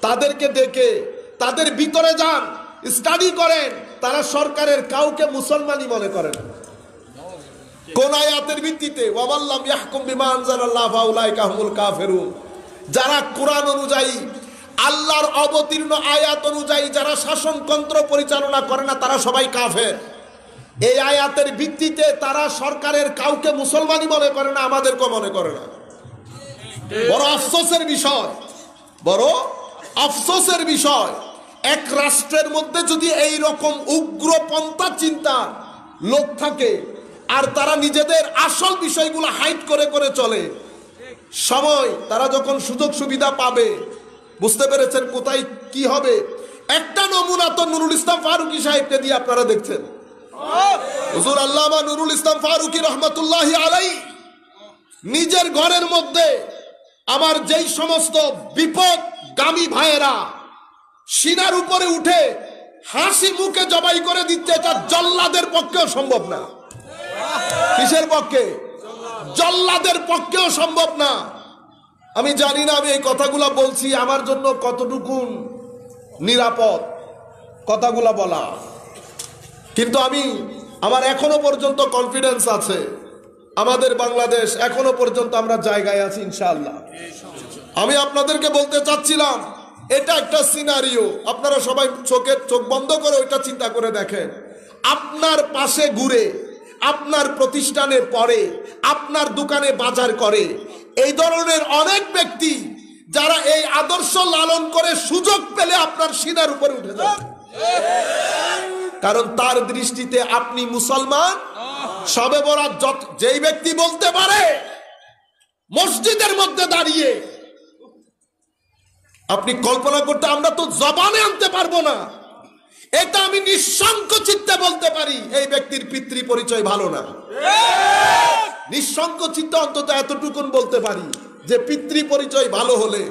তাদেরকে ডেকে তাদের ভিতরে যান, স্টাডি করেন, তারা সরকারের কাউকে মুসলমানই মনে করেন। কোন আয়াতের ভিত্তিতে? ওয়াল্লাম ইয়াহকুম বিমা আনজালাল্লাহু ফাউলাইকা হুমুল কাফিরুন। যারা কোরআন অনুযায়ী, আল্লাহর অবতীর্ণ আয়াত অনুযায়ী যারা শাসনতন্ত্র পরিচালনা করে না, তারা সবাই কাফের। এই আয়াতের ভিত্তিতে তারা সরকারের কাউকে মুসলমানই মনে করে না, আমাদেরকে মনে করে না। বড় আফসোসের বিষয়, বড় আফসোসের বিষয়। এক রাষ্ট্রের মধ্যে যদি এই রকম উগ্রপন্থা চিন্তা লোক থাকে আর তারা নিজেদের আসল বিষয়গুলো হাইড করে করে চলে, সময় তারা যখন সুযোগ সুবিধা পাবে, বুঝতে পেরেছেন কোথায় কি হবে? একটা নমুনা তো নুরুল ইসলাম ফারুকী সাহেবকে দিয়ে আপনারা দেখছেন। হুজুর আল্লামা নুরুল ইসলাম ফারুকী রহমাতুল্লাহি আলাইহি নিজের ঘরের মধ্যে আমার যেই সমস্ত বিপদগামী ভাইয়েরা সিনার উপরে উঠে হাসি মুখে জবাই করে দিচ্ছে, এটা জল্লাদের পক্ষেও সম্ভব না। কিসের পক্ষে? জল্লাদের পক্ষেও সম্ভব না। আমি জানি না আমি এই কথাগুলা বলছি আমার জন্য কতটুকু নিরাপদ কথাগুলা বলা, কিন্তু আমার এখনো পর্যন্ত কনফিডেন্স আছে আমাদের বাংলাদেশ এখনো পর্যন্ত আমরা জায়গায় আছি ইনশাআল্লাহ। আমি আপনাদেরকে বলতে চাচ্ছিলাম, এটা একটা সিনারিও। আপনারা সবাই চোখ বন্ধ করে ওইটা চিন্তা করে দেখেন। আপনার পাশে ঘুরে, আপনার প্রতিষ্ঠানে পড়ে, আপনার দোকানে বাজার করে, এই ধরনের অনেক ব্যক্তি যারা এই আদর্শ লালন করে সুযোগ পেলে আপনার সিনার উপরে উঠে যায়, কারণ তার দৃষ্টিতে আপনি মুসলমান। শবে বরাত যেই ব্যক্তি বলতে পারে মসজিদের মধ্যে দাঁড়িয়ে, আপনি কল্পনা করতে, আমরা তো জবানে আনতে পারবো না, এটা আমি নিঃসংকোচিতে বলতে পারি এই ব্যক্তির পিতৃ পরিচয় ভালো না। নিঃসংকোচিতে অন্তত এতটুকুন বলতে পারি যে পিতৃ পরিচয় ভালো হলে,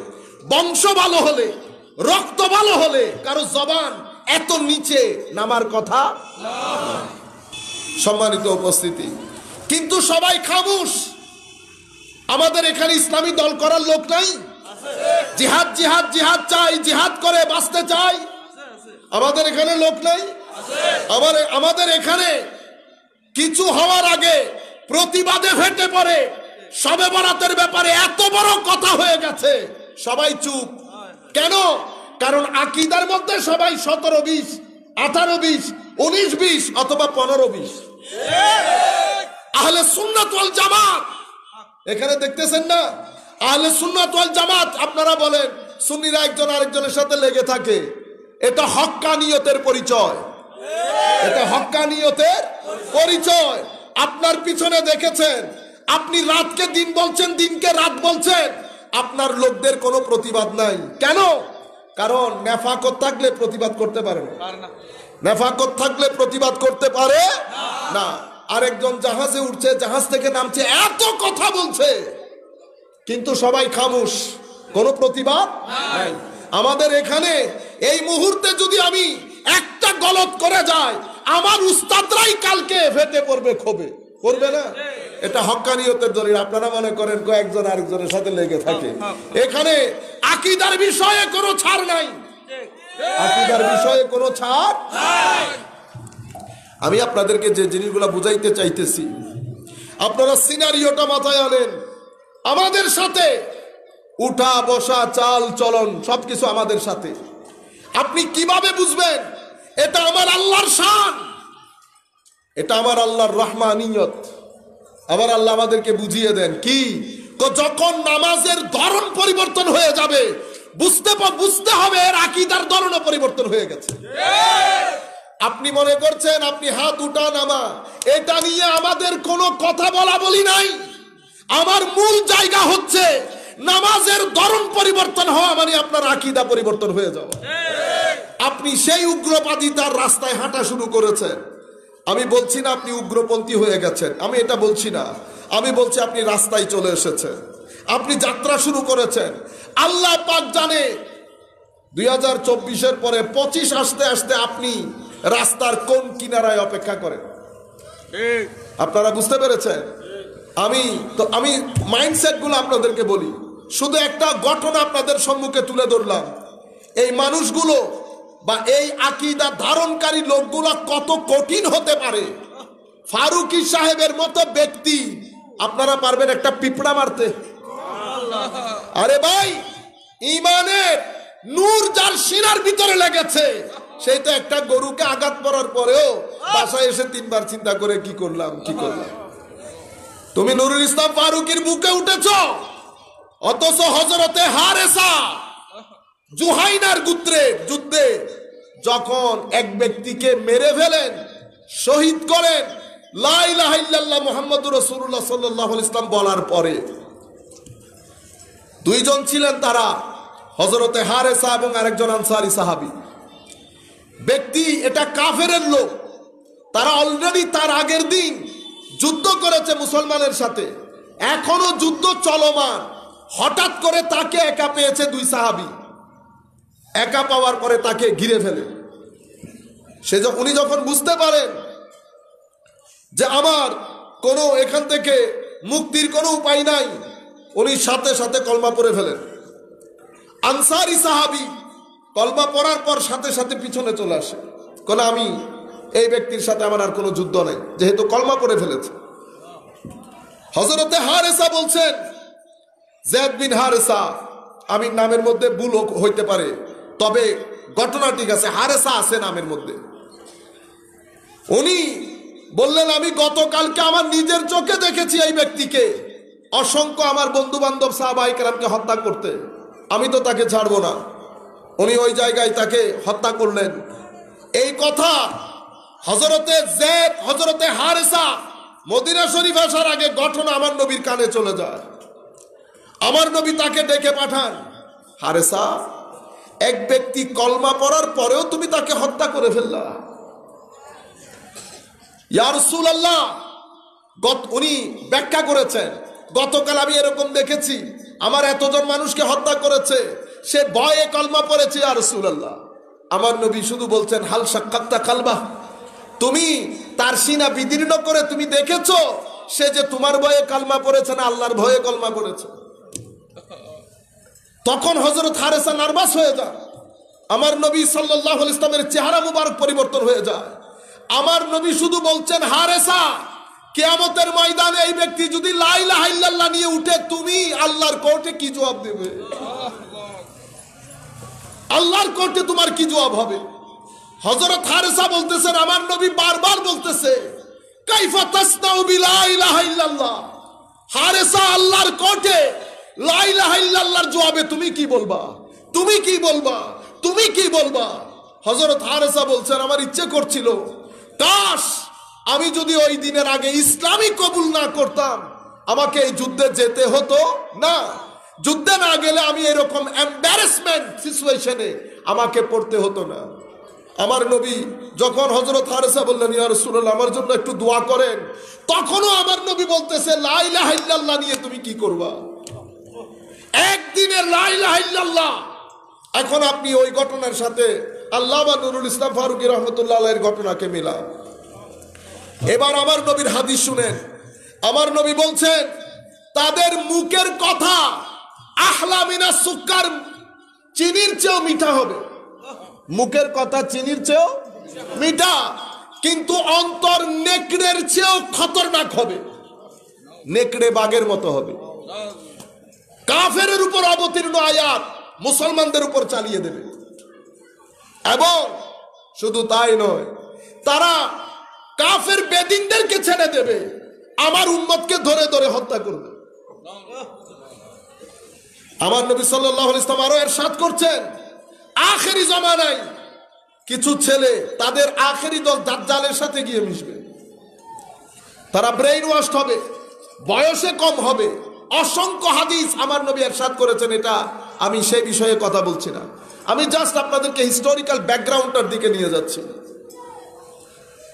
বংশ ভালো হলে, রক্ত ভালো হলে কারো জবান এত নিচে নামার কথা না। সম্মানিত উপস্থিতি, কিন্তু সবাই খামোশ। আমাদের এখানে ইসলামী দল করার লোক নাই। জিহাদ জিহাদ জিহাদ চাই, জিহাদ করে বাঁচতে চাই, আমাদের এখানে লোক নাই। আমাদের এখানে কিছু হওয়ার আগে প্রতিবাদে ফেটে পড়ে শবে বরাতের ব্যাপারে এত বড় কথা হয়ে গেছে, সবাই চুপ। কেন? কারণ আকীদার মধ্যে সবাই 17-20, 18-20, 19-20 অথবা 15-20। আহলে সুন্নাত ওয়াল জামাত এখানে দেখতেছেন না? আহলে সুন্নাত ওয়াল জামাত, আপনারা বলেন সুন্নিরা একজন আরেকজনের সাথে লেগে থাকে, এটা হক্কানিয়তের পরিচয়, এটা হক্কানিয়তের পরিচয়। আপনার পিছনে দেখেছেন, আপনি রাতকে দিন বলছেন, দিনকে রাত বলছেন, আপনার লোকদের কোনো প্রতিবাদ নাই। কেন? কারণ নেফাকত থাকলে প্রতিবাদ করতে পারে না, নেফাকত থাকলে প্রতিবাদ করতে পারে না। আরেকজন জাহাজে উঠছে, জাহাজ থেকে নামছে, এত কথা বলছে, কিন্তু সবাই খামোশ, কোনো প্রতিবাদ নাই। আমাদের এখানে এই মুহূর্তে যদি আমি একটা গলত করে যাই, আমার উস্তাদরাই কালকে ফেটে পড়বে, ক্ষোভে পড়বে না? এটা হক্কানিয়তের দলিল। আপনারা মনে করেন কয়েকজন আরেকজনের সাথে লেগে থাকে। এখানে আকীদার বিষয়ে কোনো ছাড় নাই, আকীদার বিষয়ে কোনো ছাড় নাই। আমি আপনাদেরকে যে জিনিসগুলো বুঝাইতে চাইতেছি, আপনারা সিনারিওটা মাথায় আনেন। আমাদের সাথে উঠা বসা, চাল চলন সবকিছু আমাদের সাথে। আপনি কিভাবে বুঝবেন এটা আমার আল্লাহর শান, এটা আমার আল্লাহর রহমানিয়ত? আমার আল্লাহ আমাদেরকে বুঝিয়ে দেন কি, যখন নামাজের ধরন পরিবর্তন হয়ে যাবে বুঝতে হবে এর আকীদার ধরনও পরিবর্তন হয়ে গেছে। আপনি মনে করছেন আপনি হাত উঠা নামা, এটা নিয়ে আমাদের কোনো কথা বলা বলি নাই। আমার মূল জায়গা হচ্ছে নামাজের ধরন পরিবর্তন হওয়া মানে আপনার আকীদা পরিবর্তন হয়ে যাওয়া। আপনি সেই উগ্রবাদিতার রাস্তায় হাঁটা শুরু করেছেন। আমি বলছি না আপনি উগ্রপন্থী হয়ে গেছেন, আমি এটা বলছি না। আমি বলছি আপনি রাস্তায় চলে এসেছেন, আপনি যাত্রা শুরু করেছেন। আল্লাহ পাক জানে 2024-এর পরে 25 আসতে আসতে আপনি রাস্তার কোন কিনারায় অপেক্ষা করেন। আপনারা বুঝতে পেরেছেন? আমি মাইন্ডসেট গুলো আপনাদেরকে বলি, শুধু একটা ঘটনা আপনাদের সম্মুখে তুলে ধরলাম। এই মানুষগুলো বা এই আকীদা ধারণকারী লোকগুলো কত কঠিন হতে পারে। ফারুকী সাহেবের মতো ব্যক্তি, আপনারা পারবেন একটা পিঁপড়া মারতে? আরে ভাই, ইমানের নূর যার সিনার ভিতরে লেগেছে, সেই তো একটা গরুকে আঘাত করার পরেও বাসায় এসে 3 বার চিন্তা করে কি করলাম। তুমি নুরুল ইসলাম ফারুকীর বুকে উঠেছ, অথচ হযরতে হারেসা জুহাইনার গোত্রের যুদ্ধে যখন এক ব্যক্তিকে মেরে ফেলেন, শহীদ করেন, লা ইলাহা ইল্লাল্লাহ মুহাম্মাদুর রাসূলুল্লাহ সাল্লাল্লাহু আলাইহি ওয়াসাল্লাম বলার পরে 2 জন ছিলেন, তারা হযরতে হারেসা এবং আরেকজন আনসারী সাহাবী ব্যক্তি। এটা কাফেরের লোক, তারা অলরেডি তার আগের দিন যুদ্ধ করেছে মুসলমানের সাথে, এখনো যুদ্ধ চলমান। হঠাৎ করে তাকে একা পেয়েছে 2 সাহাবী, একা পাওয়ার পরে তাকে ঘিরে ফেলে। উনি যখন বুঝতে পারেন যে আমার কোনো এখান থেকে মুক্তির কোনো উপায় নাই, উনি সাথে সাথে কলমা পড়ে ফেলেন। আনসারী সাহাবী কলমা পড়ার পর সাথে সাথে পিছনে চলে আসে, কোন আমি এই ব্যক্তির সাথে আমার আর কোনো যুদ্ধ নাই, যেহেতু কলমা পড়ে ফেলেছে। হযরতে হারেসা বলছেন, যায়েদ বিন হারেসা, আমি নামের মধ্যে ভুল হইতে পারে, তবে ঘটনা ঠিক আছে, হারেসা আছে নামের মধ্যে। উনি বললেন, আমি গতকালকে আমার নিজের চোখে দেখেছি এই ব্যক্তিকে অসংখ্য আমার বন্ধু বান্ধব সাহাবায়ে কেরামকে হত্যা করতে, আমি তো তাকে ছাড়বো না। উনি ওই জায়গায় তাকে হত্যা করলেন। এই কথা হযরতে হারেসা মদিনা শরীফ আসার আগে ঘটনা আমার নবীর কানে চলে যায়। আমার নবী তাকে ডেকে পাঠান, হারেসা, এক ব্যক্তি কলমা পড়ার পরেও তুমি তাকে হত্যা করে ফেললা। ইয়া রাসূলুল্লাহ, উনি ব্যাখ্যা করেছেন, গতকাল আমি এরকম দেখেছি, আমার এতজন মানুষকে হত্যা করেছে, সে ভয়ে কলমা পড়েছে। ইয়া রাসূলুল্লাহ, আমার নবী শুধু বলছেন, হাল সাক্কাতা কালবা, তুমি তার সিনা বিদীর্ণ করে তুমি দেখেছো সে যে তোমার ভয়ে কলমা পড়েছে না আল্লাহর ভয়ে কলমা পড়েছে? তখন হযরত হারেসা নার্ভাস হয়ে যায়। আমার নবী সাল্লাল্লাহু আলাইহি ওয়াসাল্লামের চেহারা মুবারক পরিবর্তন হয়ে যায়। আমার নবী শুধু বলছেন, হারেসা, কিয়ামতের ময়দানে এই ব্যক্তি যদি লা ইলাহা ইল্লাল্লাহ নিয়ে উঠে, তুমি আল্লাহর কোর্টে কি জবাব দেবে? আল্লাহর কোর্টে তোমার কি জবাব হবে? হযরত হারেসা বলতেছেন, আমার নবী বারবার বলতেছে, কাইফা তাসনাউ বিলা ইলাহা ইল্লাল্লাহ। হারেসা, আল্লাহর কোর্টে লা ইলাহা ইল্লাল্লাহর জবাবে তুমি কি বলবা? তুমি কি বলবা? তুমি কি বলবা? হযরত হারেসা বলছেন, আমার ইচ্ছে করছিল কাশ আমি যদি ওই দিনের আগে ইসলামই কবুল না করতাম, আমাকে এই যুদ্ধে যেতে হতো না। যুদ্ধে না গেলে আমি এরকম এম্বারাসমেন্ট সিচুয়েশনে আমাকে পড়তে হতো না। আমার নবী যখন হযরত হারেসা বললেন, ইয়া রাসূলুল্লাহ, আমার জন্য একটু দোয়া করেন, তখনও আমার নবী বলতেছে, লা ইলাহা ইল্লাল্লাহ নিয়ে তুমি কি করবা? একদিনের লা ইলাহা ইল্লাল্লাহ। এখন আপনি ওই ঘটনার সাথে আল্লামা নুরুল ইসলাম ফারুকী রাহমাতুল্লাহ আলাইহির ঘটনাকে মিলান। এবার আমার নবীর হাদিস শুনেন। আমার নবী বলছেন, তাদের মুখের কথা আহলা মিনাস সুক্কার, চিনির চেয়েও মিঠা হবে। মুখের কথা চিনির চেয়েও মিঠা, কিন্তু অন্তর নেকড়ের চেয়েও খতরনাক হবে। নেকড়ে বাঘের মতো হবে। কাফেরের উপর অবতীর্ণ আয়াত মুসলমানদের উপর চালিয়ে দেবে। এবং শুধু তাই নয়, তারা কাফের বেদিনদেরকে ছেড়ে দেবে, আমার উম্মতকে ধরে ধরে হত্যা করবে। আমার নবী সাল্লাল্লাহু আলাইহি ওয়াসাল্লাম আরো ইরশাদ করছেন, আখেরি জামানায় কিছু ছেলে তাদের আখেরি দল দাজ্জালের সাথে গিয়ে মিশবে। তারা ব্রেইন ওয়াশড হবে, বয়সে কম হবে। অসংখ্য হাদিস আমার নবী ইরশাদ করেছেন। এটা আমি সেই বিষয়ে কথা বলছি না, আমি জাস্ট আপনাদেরকে হিস্টোরিক্যাল ব্যাকগ্রাউন্ডটার দিকে নিয়ে যাচ্ছি।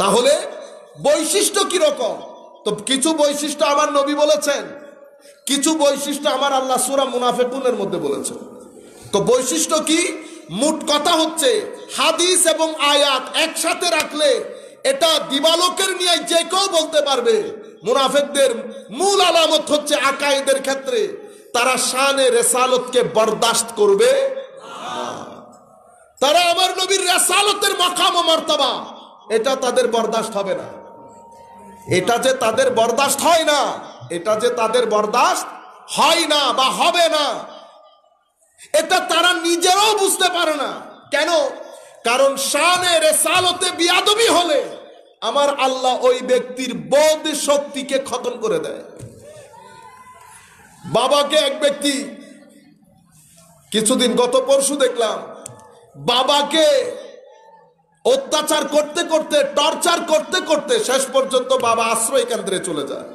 তাহলে বৈশিষ্ট্য কি রকম? তো কিছু বৈশিষ্ট্য আমার নবী বলেছেন, কিছু বৈশিষ্ট্য আমার আল্লাহ সূরা মুনাফিকুনের মধ্যে বলেছেন। তো বৈশিষ্ট্য কি? মোট কথা হচ্ছে, হাদিস এবং আয়াত একসাথে রাখলে এটা দিবালোকের নিয়ে যে কেউ বলতে পারবে মুনাফিকদের মূল আলামত হচ্ছে আকায়েদের ক্ষেত্রে তারা শানে রিসালাতকে বরদাস্ত করবে না। তারা আমার নবীর রাসালতের মাকাম ও মর্তবা এটা তাদের বরদাস্ত হবে না। এটা যে তাদের বরদাস্ত হয় না, এটা যে তাদের বরদাস্ত হয় না বা হবে না, এটা তারা নিজেরাও বুঝতে পারে না। কেন? কারণ শানে রেসালতে বিয়াদবি হলে আমার আল্লাহ ওই ব্যক্তির বোধ শক্তিকে খতম করে দেয়। বাবাকে এক ব্যক্তি কিছুদিন গত পরশু দেখলাম, বাবাকে অত্যাচার করতে করতে, টর্চার করতে করতে শেষ পর্যন্ত বাবা আশ্রয় কেন্দ্রে চলে যায়।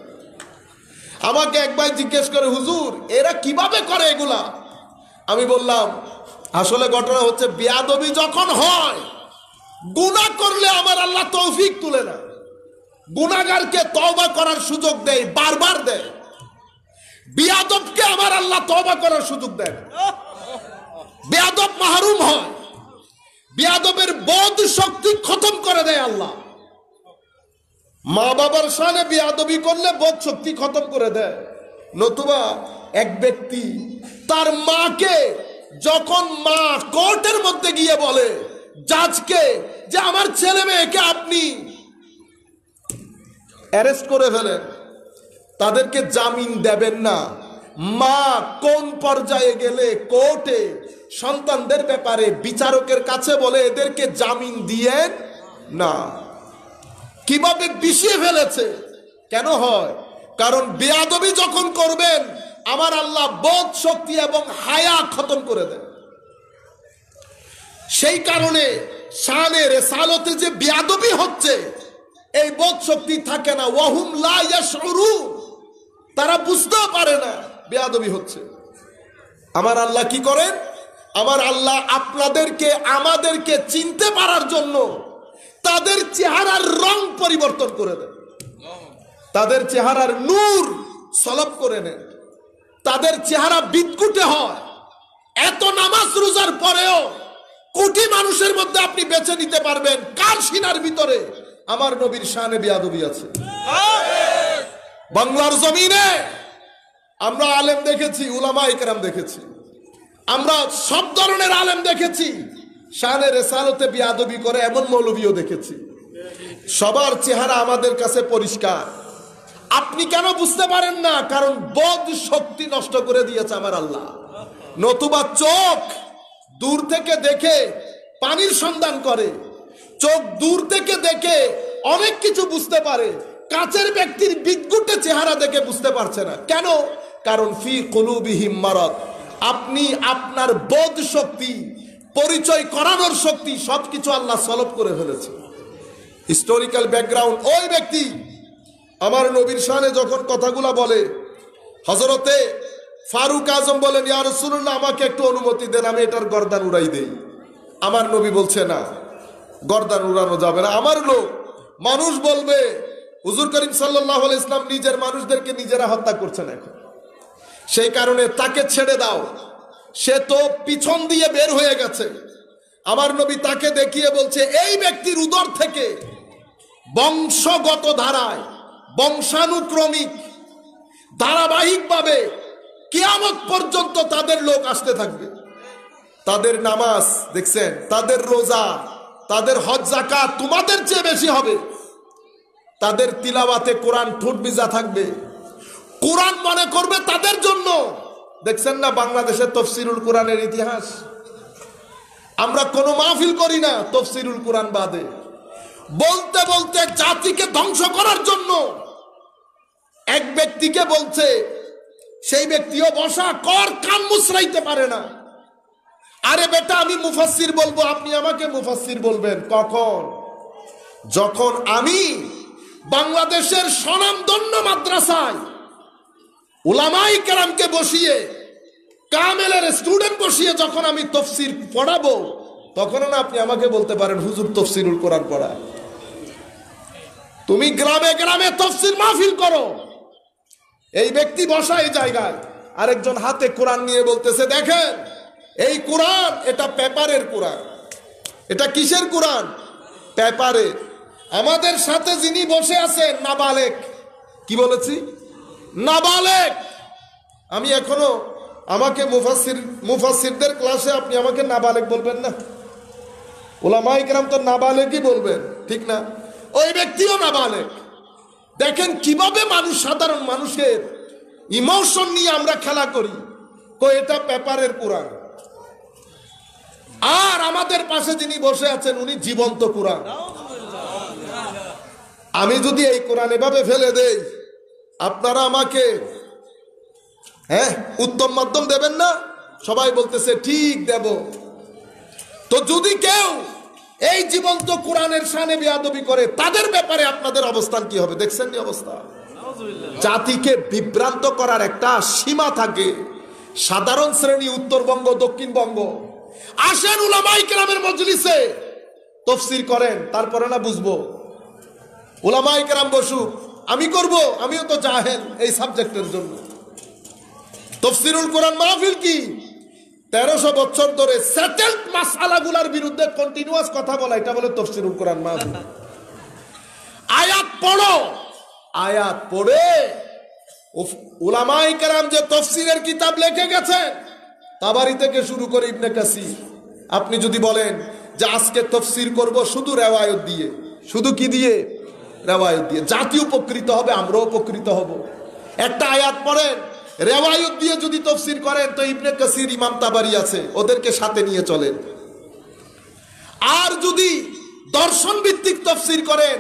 আমাকে এক ভাই জিজ্ঞেস করে, হুজুর এরা কিভাবে করে এগুলা? আমি বললাম আসলে ঘটনা হচ্ছে, বেয়াদবি যখন হয়, গুনাহ করলে আমার আল্লাহ তৌফিক তুলে না, গুনাহগারকে তওবা করার সুযোগ দেয়, বারবার দেয়। বেয়াদবকে আমার আল্লাহ তওবা করার সুযোগ দেয়। বেয়াদব মাহরুম হয়, বেয়াদবের বোধ শক্তি খতম করে দেয় আল্লাহ। মা বাবার সামনে বেয়াদবি করলে বোধ শক্তি খতম করে দেয়। নতুবা এক ব্যক্তি তার মাকে যখন মা কোর্টের মধ্যে গিয়ে বলে জাজকে যে আমার ছেলে মেয়েকে আপনি অ্যারেস্ট করে ফেলেন, তাদেরকে জামিন দেবেন না, মা কোন পর্যায়ে গেলে কোর্টে সন্তানদের ব্যাপারে বিচারকের কাছে বলে এদেরকে জামিন দিয়েন না। কিভাবে বিষিয়ে ফেলেছে? কেন হয়? কারণ বেয়াদবি যখন করবেন আমার আল্লাহ বোধ শক্তি এবং হায়া খতম করে দেন। সেই কারণে শানে রিসালতে যে বেয়াদবি হচ্ছে, এই বোধ শক্তি থাকে না। ওয়াহুম লা ইয়াশউরুন, তারা বুঝতেও পারে না বেয়াদবি হচ্ছে। আমার আল্লাহ কি করেন? আমার আল্লাহ আপনাদেরকে আমাদেরকে চিনতে পারার জন্য তাদের চেহারার রং পরিবর্তন করে দেন, তাদের চেহারার নূর সলব করে নেন, তাদের চেহারা বিদকুটে হয়। এত নামাজ রোজার পরেও কোটি মানুষের মধ্যে আপনি বেছে নিতে পারবেন কার সিনার ভিতরে আমার নবীর শানে বেয়াদবি আছে। বাংলার জমিনে আমরা আলেম দেখেছি, উলামা ইকরাম দেখেছি, আমরা সব ধরনের আলেম দেখেছি, শানে রিসালতে বেয়াদবি করে এমন মৌলবীও দেখেছি। সবার চেহারা আমাদের কাছে পরিষ্কার। আপনি কেন বুঝতে পারেন না? কারণ বোধ শক্তি নষ্ট করে দিয়েছে আমার আল্লাহ। নতুবা চোখ দূর থেকে দেখে পানির সন্ধান করে, চোখ দূর থেকে দেখে অনেক কিছু বুঝতে পারে, কাছের ব্যক্তির বিদ্যুটে চেহারা দেখে বুঝতে পারছে না। কেন? কারণ ফি কুলুবিহিম মারাদ, আপনি আপনার বোধ শক্তি, পরিচয় করানোর শক্তি সবকিছু আল্লাহ সলব করে ফেলেছে। হিস্টোরিক্যাল ব্যাকগ্রাউন্ড, ওই ব্যক্তি আমার নবীর শানে যখন কথাগুলা বলে, হযরতে ফারুক আজম বলেন, ইয়া রাসূলুল্লাহ আমাকে একটু অনুমতি দেন, আমি এটার গর্দান উড়াই দেই। আমার নবী বলছে না, গর্দান উড়ানো যাবে না। আমার লোক, মানুষ বলবে হুজুর করিম সাল্লাল্লাহু আলাইহি ইসলাম নিজের মানুষদেরকে নিজেরা হত্যা করছেন এখন, সেই কারণে তাকে ছেড়ে দাও, সে তো পিছন দিয়ে বের হয়ে গেছে। আমার নবী তাকে দেখিয়ে বলছে, এই ব্যক্তির উদর থেকে বংশগত ধারায়, বংশানুক্রমিক ধারাবাহিকভাবে কিয়ামত পর্যন্ত তাদের লোক আসতে থাকবে। তাদের নামাজ দেখছেন, তাদের রোজা, তাদের হজ যাকাত তোমাদের চেয়ে বেশি হবে। তাদের তিলাওয়াতে কোরআন ঠোঁট ভিজা থাকবে, কোরআন মনে করবে তাদের জন্য। দেখছেন না বাংলাদেশের তাফসীরুল কোরআনের ইতিহাস? আমরা কোনো মাহফিল করি না তাফসীরুল কোরআন বাদে। বলতে বলতে জাতিকে ধ্বংস করার জন্য এক ব্যক্তিকে বলছে, সেই ব্যক্তিও বসা কর, কান মুচড়াইতে পারে না। আরে বেটা আমি মুফাসসির বলবো, আপনি আমাকে মুফাসসির বলবেন কখন? যখন আমি বাংলাদেশের স্বনামধন্য মাদ্রাসায় উলামায়ে কেরামকে বসিয়ে, কামেলের স্টুডেন্ট বসিয়ে যখন আমি তাফসীর পড়াবো, তখন না আপনি আমাকে বলতে পারেন হুজুর তাফসীরুল কোরআন পড়ায়। তুমি গ্রামে গ্রামে তাফসীর মাহফিল করো, এই ব্যক্তি বসা এই জায়গায়, আরেকজন হাতে কোরআন নিয়ে বলতেছে, দেখেন এই কোরআন, এটা পেপারের কোরআন। এটা কিসের কোরআন? পেপারে। আমাদের সাথে যিনি বসে আছেন নাবালেক, কি বলেছি? নাবালেক। আমি এখনো, আমাকে মুফাসসিরদের ক্লাসে আপনি আমাকে নাবালেক বলবেন না? উলামায়ে কেরাম তো নাবালেগই বলবেন, ঠিক না? ওই ব্যক্তিও নাবালেগ। দেখেন কিভাবে মানুষ, সাধারণ মানুষের ইমোশন নিয়ে আমরা খেলা করি। এটা পেপারের কোরআন, আর আমাদের পাশে যিনি বসে আছেন উনি জীবন্ত কোরআন। আমি যদি এই কোরআন এভাবে ফেলে দেই, আপনারা আমাকে উত্তম মাধ্যম দেবেন না? সবাই বলতেছে ঠিক দেব। তো যদি কেউ এই জীবন্ত কোরআনের শানে বেয়াদবি করে, তাদের ব্যাপারে আপনাদের অবস্থান কি হবে? দেখছেন নি অবস্থা? জাতিকে বিভ্রান্ত করার একটা সীমা থাকে। সাধারণ শ্রেণী, উত্তরবঙ্গ, দক্ষিণবঙ্গ, আসেন উলামায়ে কেরামের মজলিসে তাফসীর করেন, তারপরে না বুঝবো। উলামায়ে কেরাম বসুক, আমি করব, আমিও তো জাহেল এই সাবজেক্টের জন্য। তাফসীরুল কোরআন মাহফিল কি 1300 বছর ধরে সেটেলড মাসআলাগুলোর বিরুদ্ধে কন্টিনিউয়াস কথা বলা, এটা বলে তাফসীরুল কোরআন মাহফিল। আয়াত পড়ো, আয়াত পড়ে উলামায়ে কেরাম যে তাফসীরের কিতাব লিখে গেছেন, তাবারি থেকে শুরু করে ইবনে কাসির, আপনি যদি বলেন যে আজকে তাফসীর করব শুধু রিওয়ায়াত দিয়ে, শুধু কি দিয়ে? রিওয়ায়াত দিয়ে, জাতি উপকৃত হবে, আমরাও উপকৃত হব। একটা আয়াত পড়েন, রিওয়ায়াত দিয়ে যদি তাফসীর করেন তো ইবনে কাসির, ইমাম তাবারি আছে, ওদেরকে সাথে নিয়ে চলেন। আর যদি দর্শন ভিত্তিক তাফসীর করেন,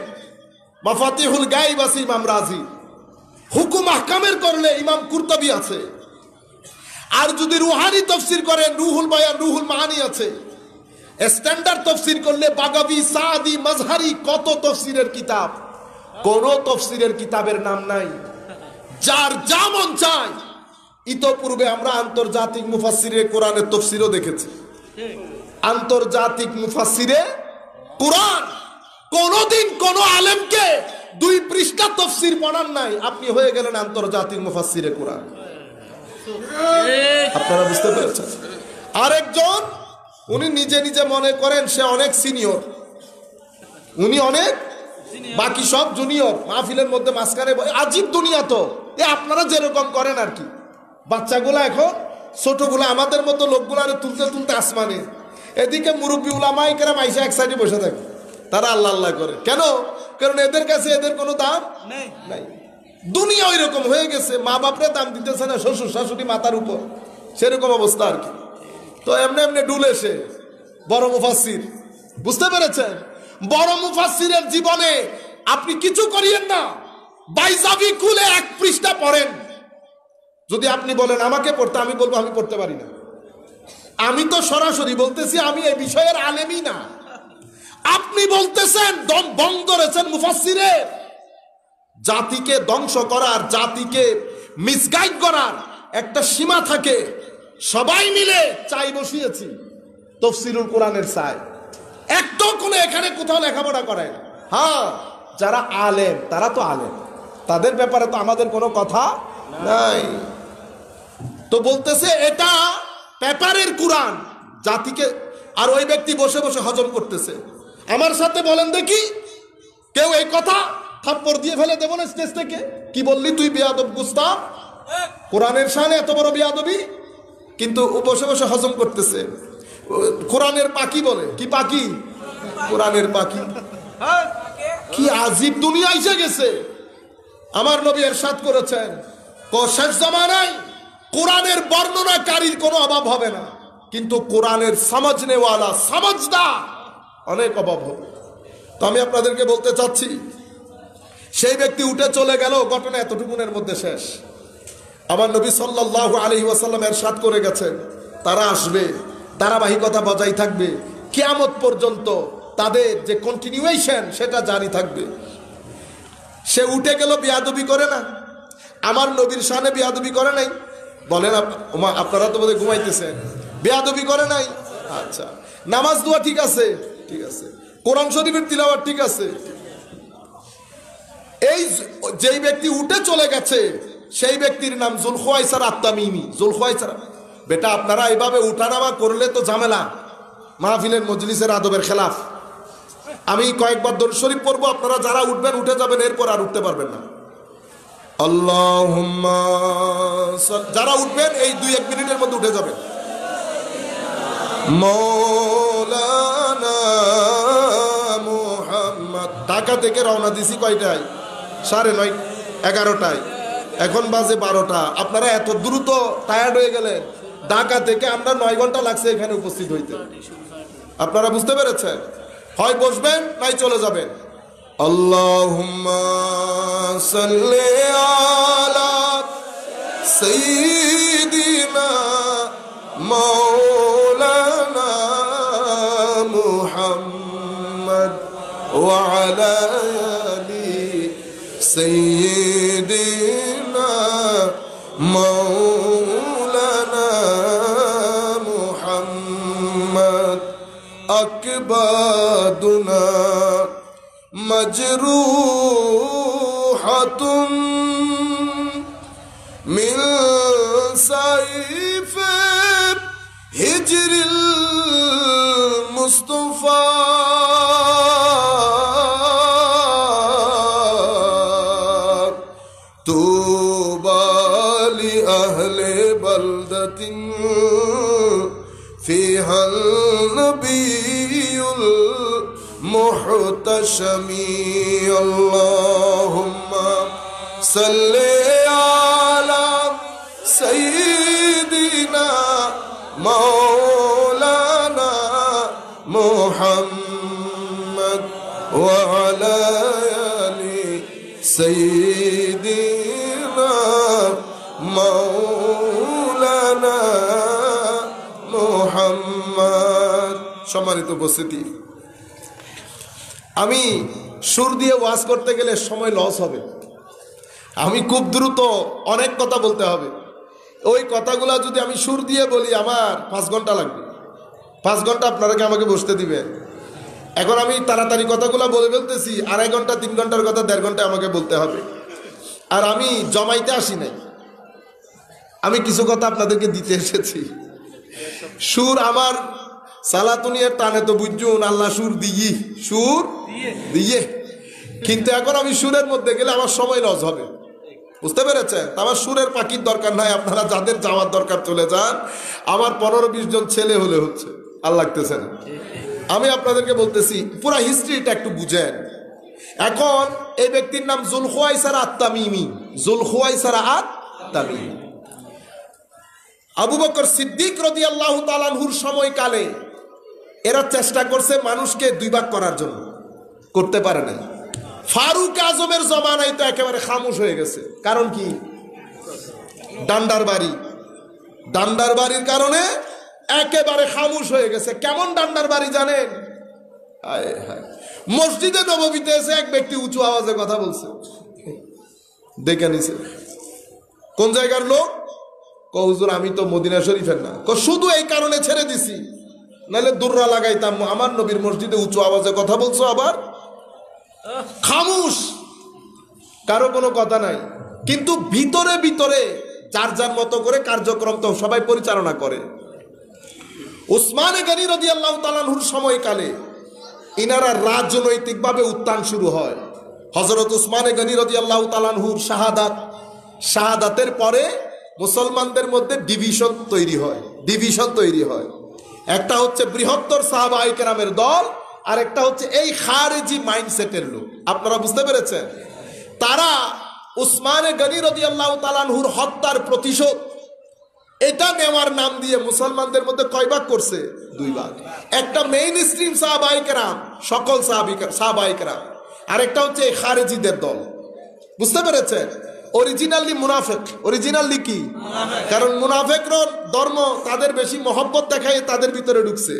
মাফাতিহুল গায়ব আছে ইমাম রাজি, হুকুম আহকামের করলে ইমাম কুরতুবী আছে। আর যদি রুহানি তাফসীর করেন, রুহুল বায়ান, রুহুল মাআনি আছে। স্ট্যান্ডার্ড তাফসীর করলে বাগাবী, সাদি, মাজহারি, কত তাফসীরের কিতাব। কোন তাফসীরের কিতাবের নাম নাই। যার যা মন চায়। ইতোপূর্বে আমরা আন্তর্জাতিক মুফাসসিরে কোরআনের তাফসীরও দেখেছি। আন্তর্জাতিক মুফাসসিরে কোরআন কোনদিন কোন আলেমকে 2 পৃষ্ঠা তাফসীর পড়ান নাই, আপনি হয়ে গেলেন আন্তর্জাতিক মুফাসসিরে কোরআন। আপনারা বুঝতে পেরেছেন? আরেকজন, উনি নিজে নিজে মনে করেন সে অনেক সিনিয়র, উনি অনেক, বাকি সব জুনিয়র। মাহফিলের মধ্যে মাঝখানে আজীব দুনিয়া তো, আপনারা যেরকম করেন আর কি। বাচ্চাগুলা এখন ছোটগুলা আমাদের মতো লোকগুলারে তুলতে তুলতে আসমানে, এদিকে মুরব্বী উলামায়ে কেরাম আইসা এক সাইডে বসে থাকে, তারা আল্লাহ আল্লাহ করে। কেন? কারণ এদের কাছে এদের কোনো দাম নাই। দুনিয়া ওই রকম হয়ে গেছে, মা বাপরে দাম দিতেছে না, শ্বশুর শাশুড়ি মাথার উপর, সেরকম অবস্থা আর কি। তো এমনি এমনি ডুলে সে বড় মুফাসসির, বুঝতে পেরেছেন? বড় মুফাসসিরের জীবনে আপনি কিছু করিয়েন না, বাইজাবি খুলে 1 পৃষ্ঠা পড়েন। যদি আপনি বলেন আমাকে পড়তে, আমি বলবো আমি পড়তে পারি না। আমি তো সরাসরি বলতেছি আমি এই বিষয়ের আলেমই না। আপনি বলতেছেন দম বন্ধ ধরেছেন মুফাসসিরে। জাতিকে ধ্বংস করার, জাতিকে মিসগাইড করার একটা সীমা থাকে। সবাই মিলে চাই বসিয়েছি তাফসীরুল কোরআনের চাই, একটাও কোনো এখানে কোথাও লেখাপড়া করে। হ্যাঁ, যারা আলেম তারা তো আলেম, তাদের ব্যাপারে তো আমাদের কোনো কথা নাই। তো বলতেছে এটা পেপারের কোরআন, জাতিকে। আর ওই ব্যক্তি বসে বসে হজম করতেছে। আমার সাথে বলেন দেখি, কেউ এই কথা থাপ্পড় দিয়ে ফেলে দেব না স্টেজ থেকে, কি বললি তুই বেয়াদব গুস্তাখ, কোরআনের শানে এত বড় বেয়াদবি। কিন্তু ও বসে বসে হজম করতেছে। কোরআনের পাখি বলে, কি পাখি? কোরআনের পাখি। কি আজীব দুনিয়া এসে গেছে। আমার নবী ইরশাদ করেছেন, শেষ জামানায় কোরআনের বর্ণনাকারীর কোনো অভাব হবে না, কিন্তু কোরআনের সমঝনেওয়ালা, সমঝদার অনেক অভাব হবে। তো আমি আপনাদেরকে বলতে চাচ্ছি, সেই ব্যক্তি উঠে চলে গেল, ঘটনা এতটুকুনের মধ্যে শেষ। আমার নবী সাল্লাল্লাহু আলাইহি ওয়াসাল্লাম ইরশাদ করে গেছেন, তারা আসবে, ধারাবাহিকতা বজায় থাকবে, কিয়ামত পর্যন্ত তাদের যে কন্টিনিউয়েশন সেটা জারি থাকবে। সে উঠে গেল, বেয়াদবি করে না? আমার নবীর শানে বেয়াদবি করে নাই? বলেন আপনারা তো বোধহয় ঘুমাইতেছেন। বেয়াদবি করে নাই? আচ্ছা, নামাজ দোয়া ঠিক আছে, ঠিক আছে, কোরআন শরীফের তিলাওয়াত ঠিক আছে। এই যেই ব্যক্তি উঠে চলে গেছে সেই ব্যক্তির নাম যুলখুয়াইসার আত-তামিমি। যুলখুয়াইসার, বেটা আপনারা এইভাবে উঠানামা করলে তো ঝামেলা, মাহফিলের মজলিসের আদবের খেলাফ। আমি কয়েকবার দরুদ শরীফ পড়বো, আপনারা যারা উঠবেন উঠে যাবেন, এরপর আর উঠতে পারবেন না। আল্লাহুম্মা, যারা উঠবেন এই 2-1 মিনিটের মধ্যে উঠে যাবেন। মৌলানা ঢাকা থেকে রওনা দিছি কয়টায়? 9:30, 11টায়, এখন বাজে 12টা। আপনারা এত দ্রুত টায়ার্ড হয়ে গেলেন। ঢাকা থেকে আমরা 9 ঘন্টা লাগছে এখানে উপস্থিত হইতে। আপনারা বুঝতে পেরেছেন? হয় বসবেন নাই চলে যাবেন। আল্লাহুম্মা সাল্লি আলা সাইয়্যিদিনা মাওলানা মুহাম্মদ ওয়া আলা আলি সাইয়্যিদিনা মাওলানা মুহাম্মদ আকবাদুনা মজরুহাতুন মিন সাইফ হিজরিল মুস্তাফা তুবা লি আহলে বালদাতিন ফিহাল নবিয়ুল মুহতাশমি আল্লাহুম্মা সাল্লি আলা সাইয়্যিদিনা মাওলানা মুহাম্মদ ওয়া আলা আলি সাইয়্যিদিনা মাওলানা মুহাম্মদ। সম্মানিত উপস্থিতি, আমি সুর দিয়ে ওয়াজ করতে গেলে সময় লস হবে। আমি খুব দ্রুত অনেক কথা বলতে হবে। ওই কথাগুলা যদি আমি সুর দিয়ে বলি আমার 5 ঘন্টা লাগবে। 5 ঘন্টা আপনারা কি আমাকে বসতে দিবেন? এখন আমি তাড়াতাড়ি কথাগুলা বলে ফেলতেছি, 2.5 ঘন্টা 3 ঘন্টার কথা 1.5 ঘন্টা আমাকে বলতে হবে। আর আমি জমাইতে আসি নাই, আমি কিছু কথা আপনাদেরকে দিতে এসেছি। সুর আমার সালাতুনিয়ার টানে তো বুঝুন, আল্লাহ সুর দিয়ে কিন্তু এখন আমি সুরের মধ্যে গেলে আমার সময় লস হবে। বুঝতে পেরেছেন? আমার সুরের পাখির দরকার নাই, আপনারা যাদের যাওয়ার দরকার চলে যান। আমার 15-20 জন ছেলে হলে হচ্ছে, আর লাগতেছে না। আমি আপনাদেরকে বলতেছি পুরা হিস্ট্রিটা একটু বুঝেন। এখন এই ব্যক্তির নাম যুলখুয়াইসারা আত-তামিমি। যুলখুয়াইসারা আত-তামিমি আবু বকর সিদ্দিক রাদিয়াল্লাহু তাআলা আনহুর সময়কালে এরা চেষ্টা করছে মানুষকে 2 ভাগ করার জন্য, করতে পারে নাই। ফারুক আজমের জমানায় তো একেবারে খামোশ হয়ে গেছে। কারণ কি? ডান্ডার বাড়ির কারণে একেবারে খামোশ হয়ে গেছে। কেমন ডান্ডার বাড়ি জানেন? মসজিদে নববীতে এসে এক ব্যক্তি উঁচু আওয়াজে কথা বলছে, দেখে নিছে। কোন জায়গার লোক? হুজুর আমি তো মদিনা শরীফের না। শুধু এই কারণে ছেড়ে দিছি, নাহলে দুর্রা লাগাইতাম। আমার নবীর মসজিদে উঁচু আওয়াজে কথা বলছো, আবার খামোশ, কারো কোনো কথা নাই। কিন্তু ভিতরে ভিতরে যার যার মতো করে কার্যক্রম তো সবাই পরিচালনা করে। উসমানে গনি রাদিয়াল্লাহু তাআলা আনহুর সময়কালে ইনারা রাজনৈতিকভাবে উত্থান শুরু হয়। হযরত উসমানে গনি রাদিয়াল্লাহু তাআলা আনহুর শাহাদাতের পরে মুসলমানদের মধ্যে ডিভিশন তৈরি হয়। একটা হচ্ছে বৃহত্তর সাহাবায়ে কেরামের দল, আর একটা হচ্ছে এই খারেজি মাইন্ডসেটের লোক। আপনারা বুঝতে পেরেছেন? তারা উসমানে গনি রাদিয়াল্লাহু তাআলা আনহুর হত্যার প্রতিশোধ এটা নেওয়ার নাম দিয়ে মুসলমানদের মধ্যে কয় ভাগ করছে? 2 ভাগ। একটা মেইন স্ট্রিম সাহাবায়ে কেরাম, সকল সাহাবায়ে কেরাম, আর একটা হচ্ছে এই খারেজিদের দল। বুঝতে পেরেছেন? অরিজিনালি মুনাফিক। অরিজিনালি কি? কারণ মুনাফিকরা ধর্ম তাদের বেশি মহব্বত দেখায়, তাদের ভিতরে ঢুকছে।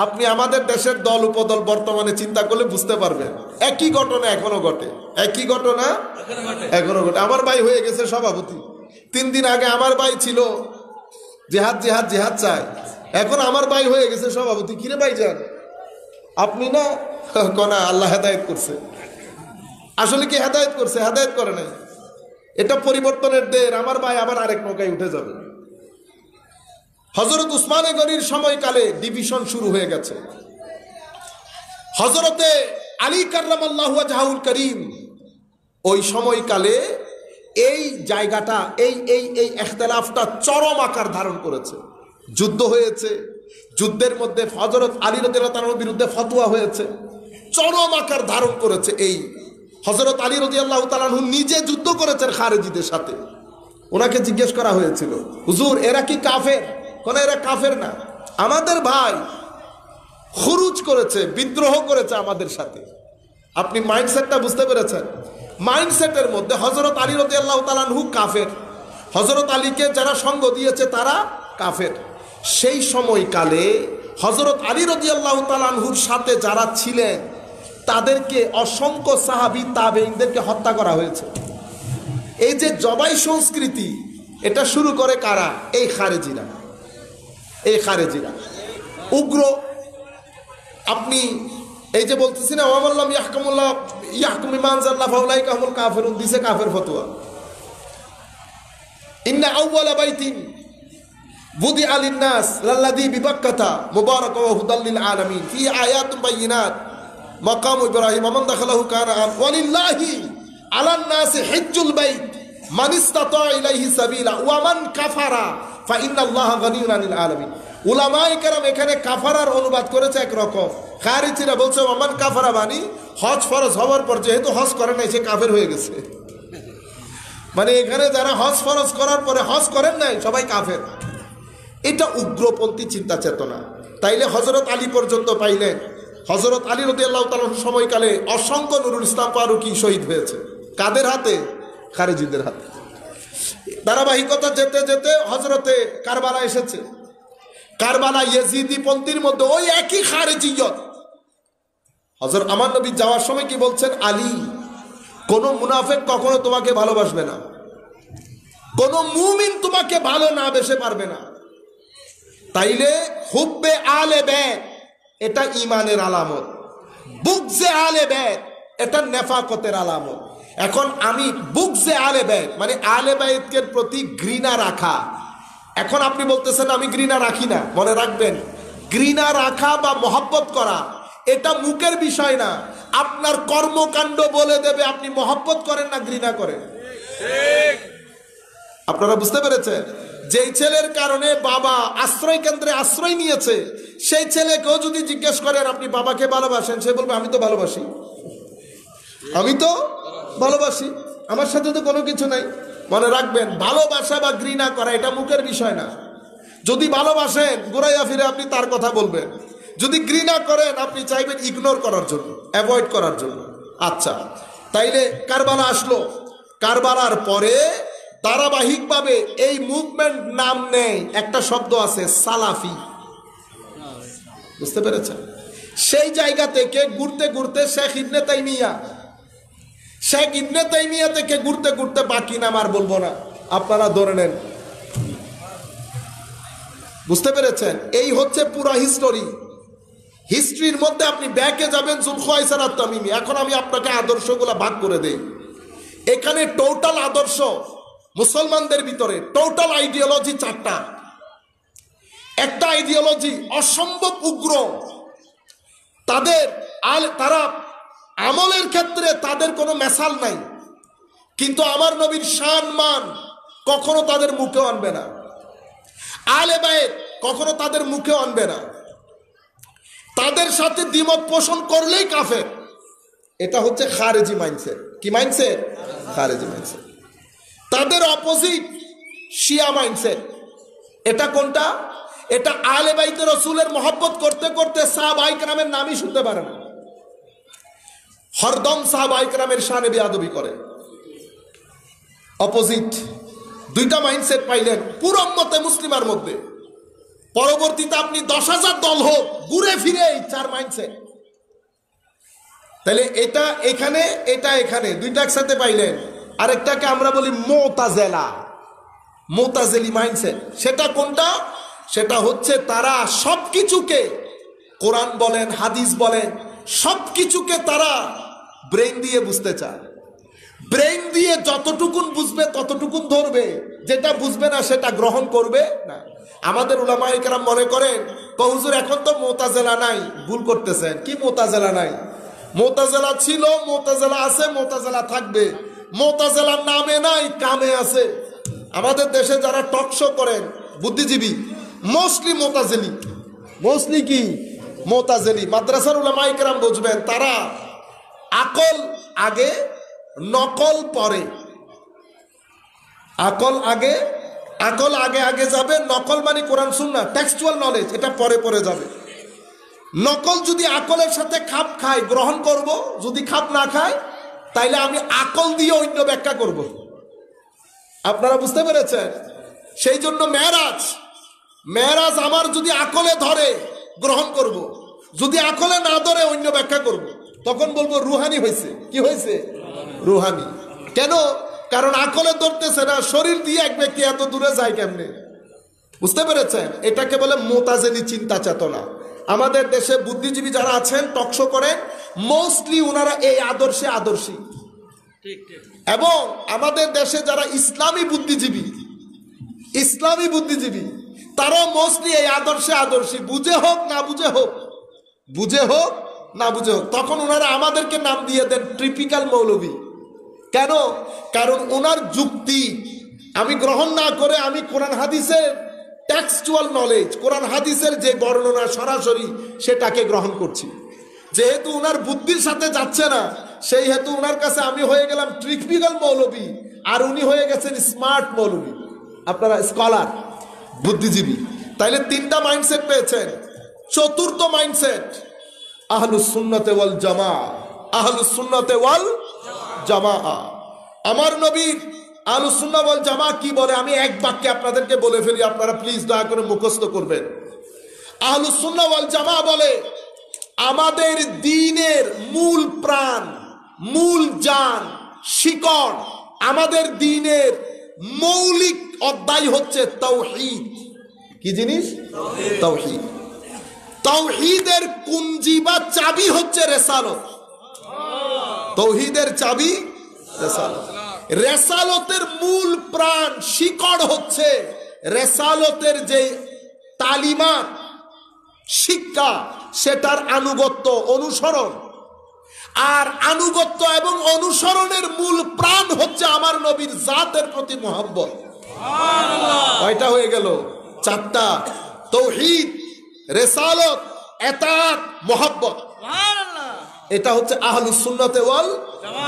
আপনি আমাদের দেশের দল উপদল বর্তমানে চিন্তা করলে বুঝতে পারবেন একই ঘটনা এখনো ঘটে। আমার ভাই হয়ে গেছে সভাপতি। 3 দিন আগে আমার ভাই ছিল জিহাদ চায়, এখন আমার ভাই হয়ে গেছে সভাপতি। কিরে ভাই যান আপনি না? কোনা আল্লাহ হেদায়েত করছে। আসলে কি হেদায়েত করছে? হেদায়েত করে নাই। এটা পরিবর্তনের দের। আমার ভাই আবার আরেক নৌকায় উঠে যাবে। হযরত উসমানে গনির সময়কালে ডিভিশন শুরু হয়ে গেছে। হযরতে আলী কাররামাল্লাহু ওয়াজহাহুল কারীম ওই সময়কালে এই জায়গাটা এই ইখতিলাফটা চরম আকার ধারণ করেছে। যুদ্ধ হয়েছে, যুদ্ধের মধ্যে হযরত আলী রাদিয়াল্লাহু তাআলার বিরুদ্ধে ফতোয়া হয়েছে। চরম আকার ধারণ করেছে। এই হযরত আলী রাদিয়াল্লাহু তাআলা আনহু নিজে যুদ্ধ করেছেন খারেজিদের সাথে। ওনাকে জিজ্ঞেস করা হয়েছিল, হুজুর এরা কি কাফের? কোন এরা কাফের না, আমাদের ভাই খুরুজ করেছে, বিদ্রোহ করেছে আমাদের সাথে। আপনি মাইন্ডসেটটা বুঝতে পেরেছেন? মাইন্ডসেটের মধ্যে হযরত আলী রাদিয়াল্লাহু তাআলা আনহু কাফের, হযরত আলীকে যারা সঙ্গ দিয়েছে তারা কাফের। সেই সময়কালে হযরত আলী রাদিয়াল্লাহু তাআলা আনহুর সাথে যারা ছিলেন তাদেরকে অসংখ্য সাহাবী তাবেঈনদেরকে হত্যা করা হয়েছে। এই যে জবাই সংস্কৃতি, এটা শুরু করে কারা? এই খারেজিরা। এই খারেজিরা উগ্র। আপনি এই যে বলতেছি না, ওয়ামাল্লাম ইয়াহকুমুল্লাহ ইয়াহকুম বিমা আনজাল্লাহ ফাউলাইকা হুমুল কাফিরুন, দিছে কাফের ফতোয়া। ইন্না আউওয়ালা বাইতিন বুদিআ লিন-নাস লাল্লাযী বিবাক্কাতা মুবারাকা ওয়া হুদাল লিল আলামিন ফিহি আয়াতুন বাইয়িনাত মাকাম ইব্রাহিম মান দাখালাহু কানা ওয়ালিল্লাহি আলান নাসি হিজ্জুল বাইত মান ইসতাতা ইলাইহি সাবিলা ওয়া মান কাফারা ফা ইন্নাল্লাহা গানিয়্যুন আনিল আলামিন। উলামায়ে কেরাম এখানে কাফারার অনুবাদ করেছে একরকম, খারিজিরা বলছে ওয়া মান কাফারা মানে হজ ফরজ হওয়ার পর যেহেতু হজ করে নাই সে কাফের হয়ে গেছে। মানে এখানে যারা হজ ফরজ করার পরে হজ করেন নাই সবাই কাফের। এটা উগ্রপন্থী চিন্তা চেতনা। তাইলে হযরত আলী পর্যন্ত পাইলেন, হযরত আলী রাদিয়াল্লাহু তাআলার সময়কালে অসংখ্য নুরুল ইসলাম ফারুকী শহীদ হয়েছে। কাদের হাতে? খারেজিদের হাতে। ধারাবাহিকতা যেতে যেতে হযরতে কারবালা এসেছে। কারবালা ইয়েজিদি পন্থীর মধ্যে ওই একই খারেজিয়ত। হযরত আমার নবী যাওয়ার সময় কি বলছেন? আলী, কোন মুনাফিক কখনো তোমাকে ভালোবাসবে না, কোন মুমিন তোমাকে ভালো না বেসে পারবে না। তাইলে হুব্বে আলে বাইত এটা ঈমানের আলামত, বুগজে আলে বাইত এটা নেফাকতের আলামত। এখন আমি বুগজে আলে বাইত মানে আলে বাইতের প্রতি ঘৃণা রাখা। এখন আপনি বলতেছেন আমি ঘৃণা রাখি না, মনে রাখবেন ঘৃণা রাখা বা মহব্বত করা এটা মুখের বিষয় না, আপনার কর্মকাণ্ড বলে দেবে আপনি মহব্বত করেন না ঘৃণা করেন। আপনারা বুঝতে পেরেছেন? যেই ছেলের কারণে বাবা আশ্রয় কেন্দ্রে আশ্রয় নিয়েছে, সেই ছেলেকেও যদি জিজ্ঞেস করেন আপনি বাবাকে ভালোবাসেন, সে বলবে আমি তো ভালোবাসি, আমি তো ভালোবাসি, আমার সাথে তো কোনো কিছু নাই। মনে রাখবেন ভালোবাসা বা ঘৃণা করা এটা মুখের বিষয় না। যদি ভালোবাসেন ঘুরাইয়া ফিরে আপনি তার কথা বলবেন, যদি ঘৃণা করেন আপনি চাইবেন ইগনোর করার জন্য, অ্যাভয়েড করার জন্য। আচ্ছা, তাইলে কারবালা আসলো। কারবালার পরে ধারাবাহিকভাবে এই মুভমেন্ট নাম নেই, একটা শব্দ আছে সালাফি। বুঝতে পেরেছেন? সেই জায়গা থেকে ঘুরতে ঘুরতে শেখ ইবনে তাইমিয়া থেকে ঘুরতে ঘুরতে বাকি নাম আর বলবো না, আপনারা ধরে নেন। বুঝতে পেরেছেন? এই হচ্ছে পুরা হিস্টোরি। হিস্ট্রির মধ্যে আপনি ব্যাকে যাবেন যুলখায়সার আত-তামিমি। এখন আমি আপনাকে আদর্শগুলো ভাগ করে দেই। এখানে টোটাল আদর্শ মুসলমানদের ভিতরে টোটাল আইডিওলজি চারটা। একটা আইডিওলজি অসম্ভব উগ্র, তারা আমলের ক্ষেত্রে তাদের কোনো মেসাল নাই, কিন্তু আমার নবীর শান মান কখনো তাদের মুখে আনবে না, আলে বাইত কখনো তাদের মুখে আনবে না, তাদের সাথে দ্বিমত পোষণ করলেই কাফের। এটা হচ্ছে খারেজি মাইন্ডসেট। কি মাইন্ডসেট? খারেজি মাইন্ডসেট। তাদের অপোজিট শিয়া মাইন্ডসেট। এটা কোনটা? এটা আলে বাইতে রাসূলের মহব্বত করতে করতে সাহাবায়ে কেরামের নামই শুনতে পারে না, হরদম সাহাবায়ে কেরামের শানে বেয়াদবি করে। অপোজিট দুইটা মাইন্ডসেট পাইলেন পুরো উম্মতে মুসলিমার মধ্যে। পরবর্তীতে আপনি 10,000 দল হোক, ঘুরে ফিরে এই চার মাইন্ডসেট। তাহলে এটা এখানে, এটা এখানে, দুইটা একসাথে পাইলেন। আরেকটাকে আমরা বলি মোতাজেলি মাইন্ডসেট। সেটা কোনটা? সেটা হচ্ছে তারা সবকিছুকে, কোরআন বলেন হাদিস বলেন, সবকিছুকে তারা ব্রেন দিয়ে বুঝতে চায়। ব্রেন দিয়ে যতটুকুন বুঝবে ততটুকুন ধরবে, যেটা বুঝবে না সেটা গ্রহণ করবে না। আমাদের উলামায়ে কেরাম মনে করেন হুজুর এখন তো মুতাজিলা নাই, ভুল করতেছেন। কি মুতাজিলা নাই? মুতাজিলা ছিল, মুতাজিলা আছে, মুতাজিলা থাকবে। মুতাজিলার নামে নাই, কামে আছে। আমাদের দেশে যারা টক শো করেন বুদ্ধিজীবী মোস্টলি মুতাজিলি, মোস্টলি কি মুতাজিলি। মাদ্রাসার উলামায়ে কেরাম বুঝবেন, তারা আকল আগে নকল পরে। আকল আগে আগে যাবে, নকল মানে কোরআন সুন্নাহ টেক্সচুয়াল নলেজ, এটা পরে পরে যাবে। নকল যদি আকলের সাথে খাপ খায় গ্রহণ করব, যদি খাপ না খায় তাইলে আমি আকল দিয়ে অন্য ব্যাখ্যা করব। আপনারা বুঝতে পেরেছেন? সেই জন্য মেরাজ আমার যদি আকলে ধরে গ্রহণ করব, যদি আকলে না ধরে অন্য ব্যাখ্যা করব, তখন বলবো রুহানি হয়েছে। কি হয়েছে? রুহানি। কেন? কারণ আকলে ধরতেছে না, শরীর দিয়ে এক ব্যক্তি এত দূরে যায় কেমনে? বুঝতে পেরেছেন? এটাকে বলে মুতাজিলি চিন্তা চেতনা। আমাদের দেশে বুদ্ধিজীবী যারা আছেন, টকশো করেন, মোস্টলি ওনারা এই আদর্শে আদর্শী। এবং আমাদের দেশে যারা ইসলামী বুদ্ধিজীবী তারাও মোস্টলি এই আদর্শে আদর্শী, বুঝে হোক না বুঝে হোক, তখন ওনারা আমাদেরকে নাম দিয়ে দেন ট্রিপিক্যাল মৌলবী। কেন? কারণ ওনার যুক্তি আমি গ্রহণ না করে আমি কোরআন হাদিসের টেক্সচুয়াল নলেজ, কোরআন হাদিসের যে বর্ণনা সরাসরি সেটাকে গ্রহণ করছি। যেহেতু ওনার বুদ্ধির সাথে যাচ্ছে না, সেই হেতু ওনার কাছে আমি হয়ে গেলাম ট্রিপিক্যাল মৌলবী, আর উনি হয়ে গেছেন স্মার্ট মৌলবী। আপনারা স্কলার, বুদ্ধিজীবী। তাইলে তিনটা মাইন্ডসেট পেয়েছেন। চতুর্থ মাইন্ডসেট আহলুস সুন্নাতে ওয়াল জামাআহ। আমার নবীর আহলুস সুন্নাহ ওয়াল জামাআহ কি বলে আমি এক বাক্যে আপনাদেরকে বলে ফেলি, আপনারা প্লিজ দয়া করে মুখস্থ করবেন। আহলুস সুন্নাহ ওয়াল জামাআহ বলে আমাদের দ্বীনের মূল প্রাণ, মূল জান, শিকড়, আমাদের দ্বীনের মৌলিক অধ্যায় হচ্ছে তাওহীদ। কি জিনিস? তাওহীদ। তাওহীদের কুঞ্জি বা চাবি হচ্ছে রিসালাত। তাওহীদের চাবি রিসালাত। রিসালাতের মূল প্রাণ শিকড় হচ্ছে রিসালাতের যে তালিমাত, শিক্ষা, সেটার আনুগত্য, অনুসরণ। আর আনুগত্য এবং অনুসরণের মূল প্রাণ হচ্ছে আমার নবীর জাতের প্রতি মহব্বত। কয়টা হয়ে গেল? চারটা। তাওহীদ, রিসালাত, ইতাআত, মহব্বত। এটা হচ্ছে আহলুস সুন্নাতে ওয়াল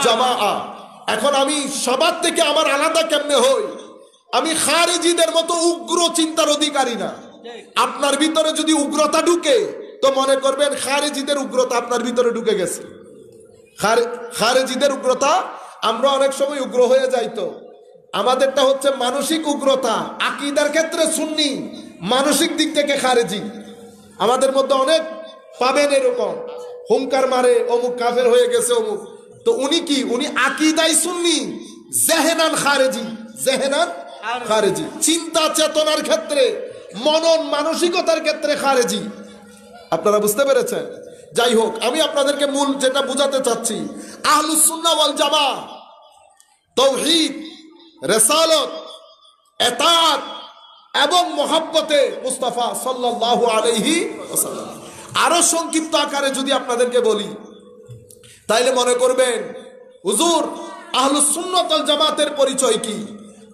জামাআহ। এখন আমি সবার থেকে আমার আলাদা কেমনে হই? আমি খারেজিদের মতো উগ্র চিন্তার অধিকারী না। আপনার ভিতরে যদি উগ্রতা ঢুকে তো মনে করবেন খারেজিদের উগ্রতা আপনার ভিতরে ঢুকে গেছে। খারেজিদের উগ্রতা, আমরা অনেক সময় উগ্র হয়ে যাই, তো আমাদেরটা হচ্ছে মানসিক উগ্রতা। আকীদার ক্ষেত্রে সুন্নি, মানসিক দিক থেকে খারেজি। আমাদের মধ্যে অনেক পাবেন এরকম, হুঙ্কার মারে অমুক কাফের হয়ে গেছে অমুক। তো উনি কি? উনি আকীদাই সুন্নি, জেহেনান খারেজি। চিন্তা চেতনার ক্ষেত্রে, মনন মানসিকতার ক্ষেত্রে খারেজি। আপনারা বুঝতে পেরেছেন? যাই হোক, আমি আপনাদেরকে মূল যেটা বুঝাতে চাচ্ছি, আহলুস সুন্নাহ ওয়াল জামাআহ তাওহীদ, রিসালাত, ইতাআত এবং মুহাব্বতে মুস্তাফা সাল্লাল্লাহু আলাইহি ওয়াসাল্লাম। আরো সংক্ষিপ্ত আকারে যদি আপনাদেরকে বলি তাইলে মনে করবেন হুজুর আহলুস সুন্নাত ওয়াল জামাতের পরিচয় কি?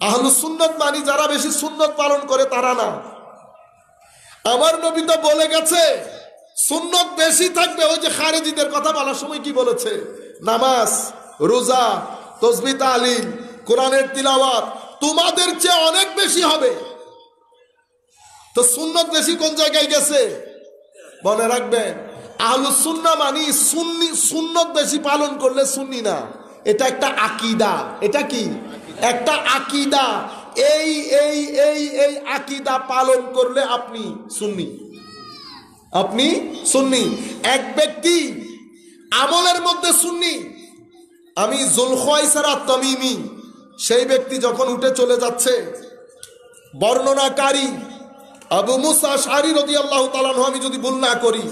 আহলুস সুন্নাত মানে যারা বেশি সুন্নাত পালন করে তারা না। আমার নবী তো বলে গেছে সুন্নত বেশি থাকবে। ওই যে খারেজিদের কথা বলার সময় কি বলেছে? নামাজ, রোজা, তাসবিহ, তাহলিল, কোরআনের তিলাওয়াত তোমাদের চেয়ে অনেক বেশি হবে। তো সুন্নত বেশি কোন জায়গায় গেছে? মনে রাখবেন, আহলুস সুন্নাহ মানে সুন্নত বেশি পালন করলে সুন্নি না, এটা একটা আকীদা। এটা কি? একটা আকীদা। এই এই এই এই আকীদা পালন করলে আপনি সুন্নি। এক ব্যক্তি আমলের মধ্যে সুন্নি। আমি যুলখায়সারা তামিমি, সেই ব্যক্তি যখন উঠে চলে যাচ্ছে, বর্ণনাকারী আবু মুসা আশআরী রাদিয়াল্লাহু তাআলা আনহু, আমি যদি ভুল না করি,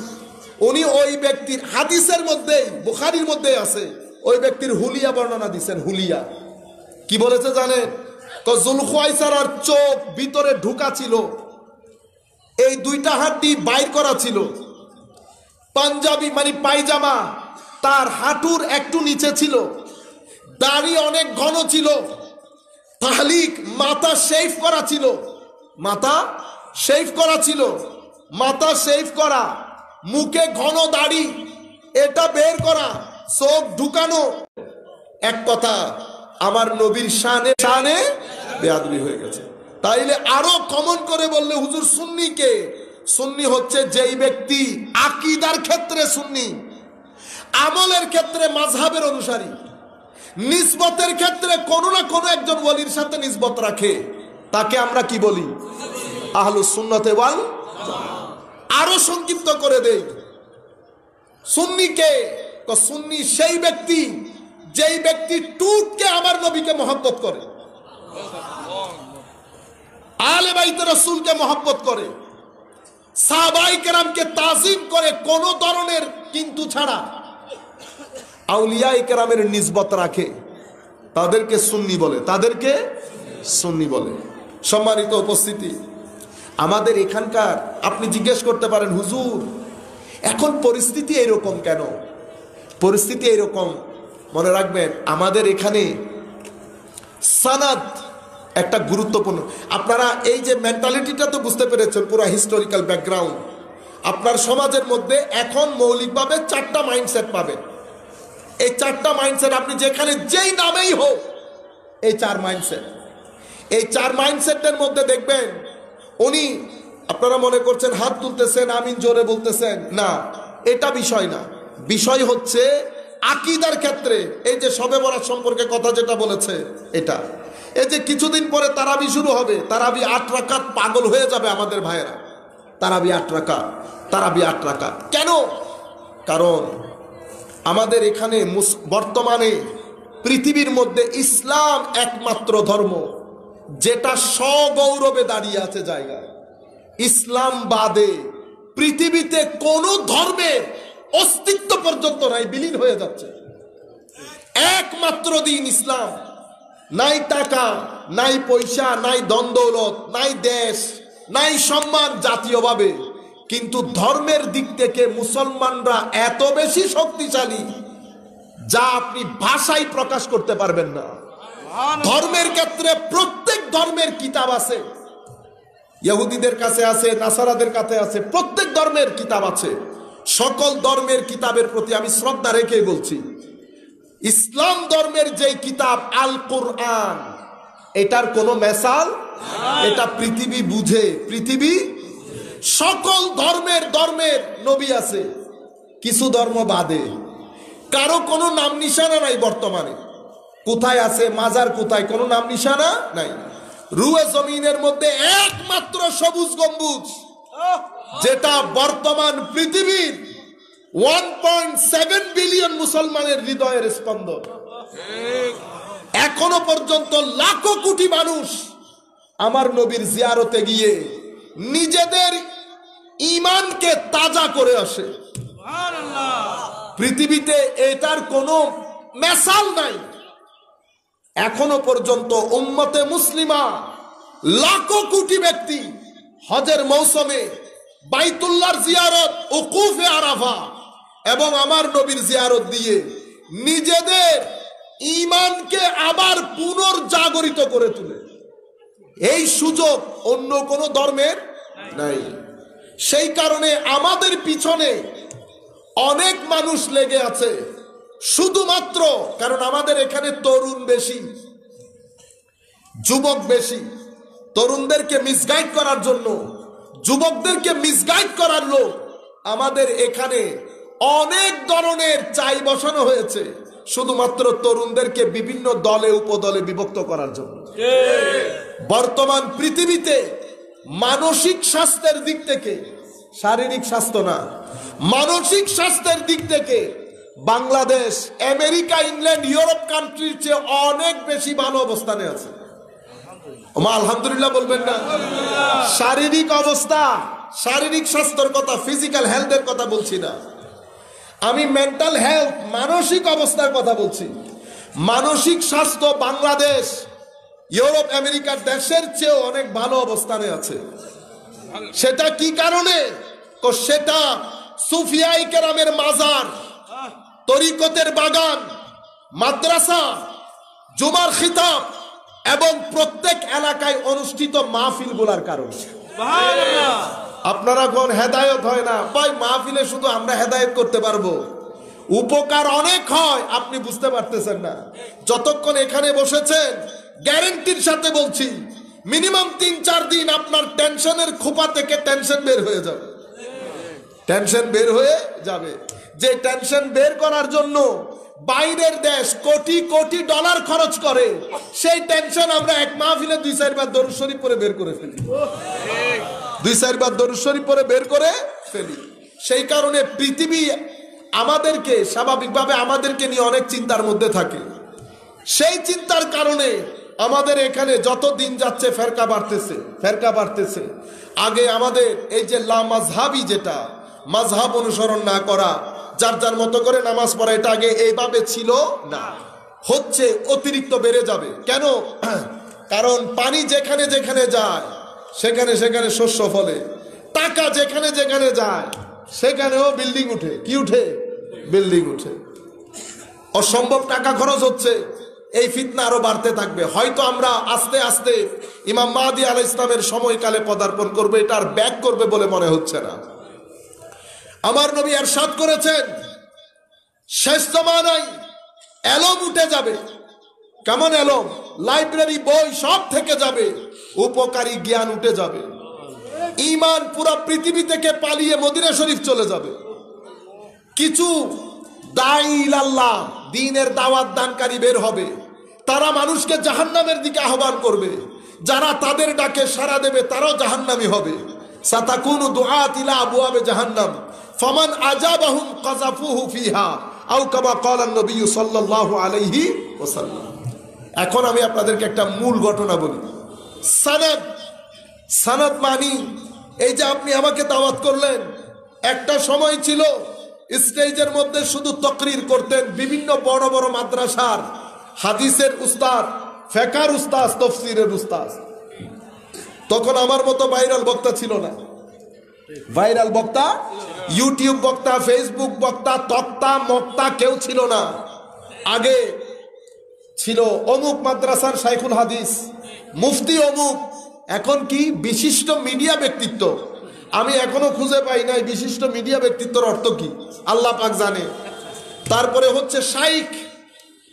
উনি ওই ব্যক্তির হাদিসের মধ্যে, বুখারীর মধ্যে আছে, ওই ব্যক্তির হুলিয়া বর্ণনা দিচ্ছেন। হুলিয়া কি বলেছে জানেন? যুলখায়সারার চোখ ভিতরে ঢুকা ছিল, এই দুইটা হাড্ডি বাইর করা ছিল। পাঞ্জাবি মানে পায়জামা তার হাঁটুর একটু নিচে ছিল, দাড়ি অনেক ঘন ছিল, তাহলিক মাথা শেভ করা ছিল, মুখে ঘন দাড়ি, এটা বের করা, চোখ ঢুকানো, এক কথা আমার নবীর শানে শানে বেয়াদবি হয়ে গেছে। তাইলে আরো কমন করে বললে হুজুর সুন্নি কে? সুন্নি হচ্ছে যেই ব্যক্তি আকীদার ক্ষেত্রে সুন্নি, আমলের ক্ষেত্রে মাযহাবের অনুসারী, নিসবতের ক্ষেত্রে কোনো না কোনো একজন ওয়ালির সাথে নিসবত রাখে, তাকে আমরা কি বলি? আহলুস সুন্নাত ওয়াল জামাত। আরো সংক্ষিপ্ত করে দেই, সুন্নি কে? সুন্নি সেই ব্যক্তি যেই ব্যক্তি টুটকে আমার নবীকে মহব্বত করে, আলে বাইতে রাসূলকে মহব্বত করে, সাহাবায়ে কেরামকে তাজিম করে, কোন ধরনের কিন্তু ছাড়া আউলিয়ায়ে কেরামের নিসবত রাখে, তাদেরকে সুন্নি বলে, তাদেরকে সুন্নি বলে। সম্মানিত উপস্থিতি, আমাদের এখানকার আপনি জিজ্ঞেস করতে পারেন হুজুর এখন পরিস্থিতি এরকম কেন? পরিস্থিতি এরকম, মনে রাখবেন আমাদের এখানে সানাদ একটা গুরুত্বপূর্ণ। আপনারা এই যে মেন্টালিটিটা তো বুঝতে পেরেছেন, পুরো হিস্টোরিক্যাল ব্যাকগ্রাউন্ড। আপনার সমাজের মধ্যে এখন মৌলিকভাবে 4টা মাইন্ডসেট পাবেন। এই 4টা মাইন্ডসেট আপনি যেখানে যেই নামেই হোক, এই 4 মাইন্ডসেট, এই 4 মাইন্ডসেটের মধ্যে দেখবেন উনি, আপনারা মনে করছেন হাত তুলতেছেন, আমিন জোরে বলতেছেন, না এটা বিষয় না। বিষয় হচ্ছে আকীদার ক্ষেত্রে এই যে শবে বরাত সম্পর্কে কথা যেটা বলেছে এটা, এই যে কিছুদিন পরে তারাবি শুরু হবে, তারাবি 8 রাকাত, পাগল হয়ে যাবে আমাদের ভাইয়েরা। তারাবি 8 রাকাত, তারাবি 8 রাকাত কেন? কারণ আমাদের এখানে বর্তমানে পৃথিবীর মধ্যে ইসলাম একমাত্র ধর্ম যেটা সগৌরবে দাঁড়িয়ে আছে জায়গায়। ইসলাম বাদে পৃথিবীতে কোন ধর্মের অস্তিত্ব পর্যন্ত নাই, বিলীন হয়ে যাচ্ছে। একমাত্র দিন ইসলাম। নাই টাকা, নাই পয়সা, নাই ধন দৌলত, নাই দেশ, নাই সম্মান জাতীয়ভাবে, কিন্তু ধর্মের দিক থেকে মুসলমানরা এত বেশি শক্তিশালী যা আপনি ভাষায় প্রকাশ করতে পারবেন না। ধর্মের ক্ষেত্রে প্রত্যেক ধর্মের কিতাব আছে, ইহুদিদের কাছে আছে, নাসারাদের কাছে আছে, প্রত্যেক ধর্মের কিতাব আছে। সকল ধর্মের কিতাবের প্রতি আমি শ্রদ্ধা রেখেই বলছি, ইসলাম ধর্মের যে কিতাব আল কোরআন, এটার কোনো মেসাল, এটা পৃথিবী বুঝে, পৃথিবী সকল ধর্মের নবী আছে, কিছু ধর্ম বাদে। কারো কোনো নাম নিশানা নাই বর্তমানে, কোথায় আছে মাজার, কোথায় কোনো নাম নিশানা নাই। রুয়ে জমিনের মধ্যে একমাত্র সবুজ গম্বুজ, যেটা বর্তমান পৃথিবীর 1.7 বিলিয়ন মুসলমানের হৃদয়ের স্পন্দন। এখনো পর্যন্ত লাখো কোটি মানুষ আমার নবীর জিয়ারতে গিয়ে নিজেদের ঈমানকে তাজা করে আসে। পৃথিবীতে এটার কোনো মেসাল নাই। এখনো পর্যন্ত উম্মতে মুসলিমা লাখো কোটি ব্যক্তি হজের মৌসুমে বাইতুল্লাহর জিয়ারত, উকুফে আরাফা এবং আমার নবীর জিয়ারত দিয়ে নিজেদের ঈমানকে আবার পুনর্জাগরিত করে তোলে। এই সুযোগ অন্য কোনো ধর্মের নাই। সেই কারণে আমাদের পিছনে অনেক মানুষ লেগে আছে, শুধুমাত্র কারণ আমাদের এখানে তরুণ বেশি, যুবক বেশি। তরুণদেরকে মিসগাইড করার জন্য, যুবকদেরকে মিসগাইড করার লোক আমাদের এখানে অনেক ধরনের চাই বসানো হয়েছে, শুধুমাত্র তরুণদেরকে বিভিন্ন দলে উপদলে বিভক্ত করার জন্য। বর্তমান পৃথিবীতে মানসিক স্বাস্থ্যের দিক থেকে, শারীরিক স্বাস্থ্য না, মানসিক স্বাস্থ্যের দিক থেকে বাংলাদেশ আমেরিকা, ইংল্যান্ড, ইউরোপ কান্ট্রির চেয়ে অনেক বেশি ভালো অবস্থানে আছে। আলহামদুলিল্লাহ বলবেন না? শারীরিক অবস্থা, শারীরিক স্বাস্থ্যের কথা, ফিজিক্যাল হেলথের কথা বলছি না আমি, মেন্টাল হেলথ, মানসিক অবস্থার কথা বলছি। মানসিক স্বাস্থ্য বাংলাদেশ ইউরোপ আমেরিকার দেশের চেয়েও অনেক ভালো অবস্থানে আছে। সেটা কি কারণে? সেটা সুফিয়ায়ে কেরামের মাজার, তরিকতের বাগান, মাদ্রাসা, জুমার খিতাব এবং প্রত্যেক এলাকায় অনুষ্ঠিত মাহফিল গুলার কারণে। আপনারা কোন হেদায়েত হয় না ভাই, মাহফিলে শুধু আমরা হেদায়েত করতে পারবো, উপকার অনেক হয়, আপনি বুঝতে পারতেছেন না। যতক্ষণ এখানে বসেছেন গ্যারান্টির সাথে বলছি মিনিমাম ৩-৪ দিন আপনার টেনশনের খোপা থেকে টেনশন বের হয়ে যাবে, টেনশন বের হয়ে যাবে। যে টেনশন বের করার জন্য বাইরের দেশ কোটি কোটি ডলার খরচ করে, সেই টেনশন আমরা এক মাহফিলে 2-4 বার দরুদ শরীফ পড়ে বের করে ফেলি, 2-4 বার দরুদ শরীফ পড়ে বের করে ফেলি। সেই কারণে পৃথিবী আমাদেরকে স্বাভাবিকভাবে আমাদেরকে নিয়ে অনেক চিন্তার মধ্যে থাকে। সেই চিন্তার কারণে আমাদের এখানে যত দিন যাচ্ছে ফেরকা বাড়তেছে, ফেরকা বাড়তেছে। আগে আমাদের এই যে লা মাযহাবি, যেটা মাযহাব অনুসরণ না করা, যার যার মতো করে নামাজ পড়া, এটা আগে এইভাবে ছিল না, হচ্ছে অতিরিক্ত বেড়ে যাবে। কেন? কারণ পানি যেখানে যেখানে যায় সেখানে সেখানে শস্য ফলে, টাকা যেখানে যেখানে যায় সেখানেও বিল্ডিং উঠে। কি উঠে? বিল্ডিং উঠে। অসম্ভব টাকা খরচ হচ্ছে, এই ফিতনা আরো বাড়তে থাকবে। হয়তো আমরা আস্তে আস্তে ইমাম মাহদী আলাইহিস সালামের সময়কালে পদার্পণ করবে, এটা আর ব্যাক করবে বলে মনে হচ্ছে না। আমার নবী ইরশাদ করেছেন শেষ জামানায় এলম উঠে যাবে। কেমন এলম? লাইব্রেরি, বই সব থেকে যাবে, উপকারী জ্ঞান উঠে যাবে। ঈমান পুরো পৃথিবী থেকে পালিয়ে মদিনা শরীফ চলে যাবে। কিছু দাঈল আল্লাহ, দ্বীনের দাওয়াত দানকারী বের হবে, তারা মানুষকে জাহান্নামের দিকে আহ্বান করবে। যারা তাদের ডাকে সাড়া দেবে তারাও জাহান্নামী হবে। সাতাকুনু দুআত ইলা আবওয়াবে জাহান্নাম ফামান আজাবাহুম কাযাফুহু ফিহা আও কামা ক্বালা নবী সাল্লাল্লাহু আলাইহি ওয়াসাল্লাম। এখন আমি আপনাদেরকে একটা মূল ঘটনা বলি। সনদ, সনদ মানি এই যে আপনি আমাকে দাওয়াত করলেন, একটা সময় ছিল স্টেজের মধ্যে শুধু তাকরীর করতেন বিভিন্ন বড় বড় মাদ্রাসার হাদিসের উস্তাদ, ফিকহের উস্তাদ, তাফসীরের উস্তাদ। তখন আমার মতো ভাইরাল বক্তা ছিল না। ভাইরাল বক্তা, ইউটিউব বক্তা, ফেসবুক বক্তা, তক্তা মক্তা কেউ ছিল না। আগে ছিল অমুক মাদ্রাসার শাইখুল হাদিস, মুফতি অমুক। এখন কি? বিশিষ্ট মিডিয়া ব্যক্তিত্ব। আমি এখনো খুঁজে পাই নাই বিশিষ্ট মিডিয়া ব্যক্তিত্বের অর্থ কি, আল্লাহ পাক জানে। তারপরে হচ্ছে শাইখ,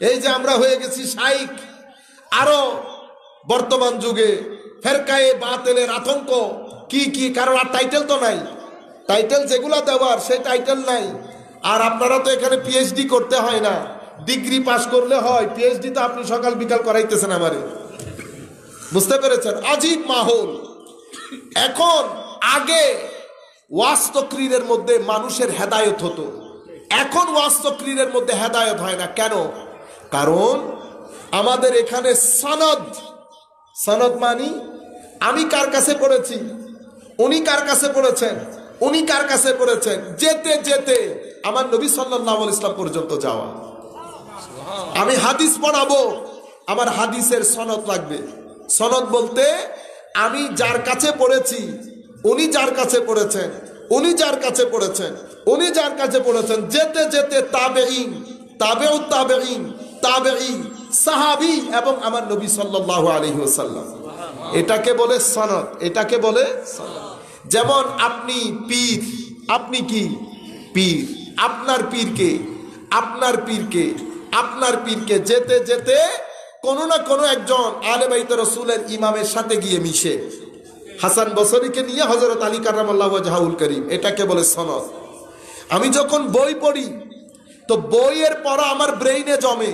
এই যে আমরা হয়ে গেছি শাইখ। আরো বর্তমান যুগে ফেরকায়ে বাতিলের আতঙ্ক কি কি, কারণ আর টাইটেল তো নাই, টাইটেল যেগুলা দেওয়ার সেই টাইটেল নাই। আর আপনারা তো এখানে পিএইচডি করতে হয় না, ডিগ্রি পাস করলে হয়। পিএইচডি তো আপনি সকাল বিকাল করাইতেছেন আমারে, বুঝতে পেরেছেন? আজীব মাহৌল এখন। আগে ওয়াজ তাকরীরের মধ্যে মানুষের হেদায়েত হতো, এখন ওয়াজ তাকরীরের মধ্যে হেদায়েত হয় না। কেন? কারণ আমাদের এখানে সনদ, সনদ মানি আমি কার কাছে পড়েছি, উনি কার কাছে পড়েছেন, উনি কার কাছে পড়েছেন, যেতে যেতে আমার নবী সাল্লাল্লাহু আলাইহি ওয়াসাল্লাম পর্যন্ত যাওয়া। আমি হাদিস পড়াবো, আমার হাদিসের সনদ লাগবে। সনদ বলতে আমি যার কাছে পড়েছি, উনি যার কাছে পড়েছেন, উনি যার কাছে পড়েছেন, উনি যার কাছে পড়েছেন, যেতে যেতে তাবেঈন, তাবেউত তাবেঈন, তাবেঈ, সাহাবী এবং আমার নবী সাল্লাল্লাহু আলাইহি ওয়াসাল্লাম। এটাকে বলে সনদ, এটাকে বলে সনদ। যেমন আপনি পীর, আপনি কি পীর, আপনার পীরকে, আপনার পীরকে, আপনার পীরকে যেতে যেতে কোনো না কোনো একজন আলে বাইত রাসূলের ইমামের সাথে গিয়ে মিশে। হাসান বসরিকে নিয়ে হযরত আলী কাররামাল্লাহু ওয়াজহাহুল কারীম, এটাকে বলে সনদ। আমি যখন বই পড়ি তো বইয়ের পড়া আমার ব্রেইনে জমে,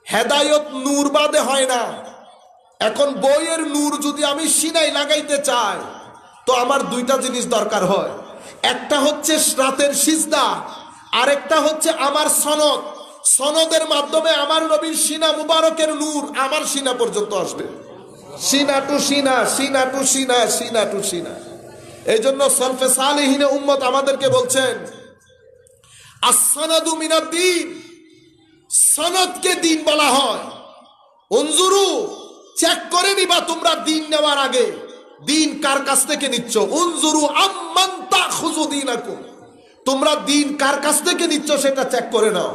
হেদায়েত নূর বাদে হয় না। এখন বইয়ের নূর যদি আমি সিনাই লাগাইতে চাই তো আমার দুইটা জিনিস দরকার হয়। একটা হচ্ছে রাতের সিজদা, আরেকটা হচ্ছে আমার সনদ। সনদের মাধ্যমে আমার নবীর সিনা মুবারকের নূর আমার সিনা পর্যন্ত আসবে, সিনা টু সিনা, সিনা টু সিনা, সিনা টু সিনা। এই জন্য সলফে সালেহিনে উম্মত আমাদেরকে বলছেন আসসানাদু মিনাদ-দ্বীন, সনদকে দিন বলা হয়। উনজুরু, চেক করে নিবা তোমরা দিন নেওয়ার আগে, দিন কার কাছ থেকে নিচ্ছ। উনজুরু আম্মান তাখুযু দীনাকুম, তোমরা দিন কার কাছ থেকে নিচ্ছ সেটা চেক করে নাও।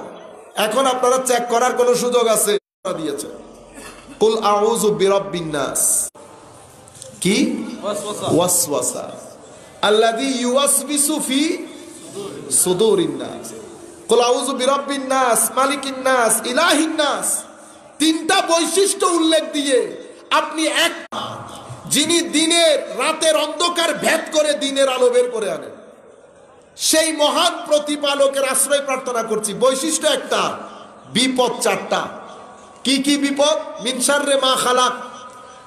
এখন আপনারা চেক করার কোনো সুযোগ আছে? দিয়েছে কুল আউযু বিরাব্বিন নাস, কি ওয়াসওয়াসা। আল্লাযী ইউওয়াসবিসু ফি সুদুরিন নাস, কুল আউযু বিরাব্বিন নাস, মালিকিন নাস, ইলাহিন নাস। তিনটা বৈশিষ্ট্য উল্লেখ দিয়ে আপনি এক, যিনি দিনের রাতের অন্ধকার ভেদ করে দিনের আলো বের করে আনেন, সেই মহান প্রতিপালকের আশ্রয় প্রার্থনা করছি। বৈশিষ্ট্য একটা, বিপদ চারটা। কি কি বিপদ? মিন শাররি মা খালাক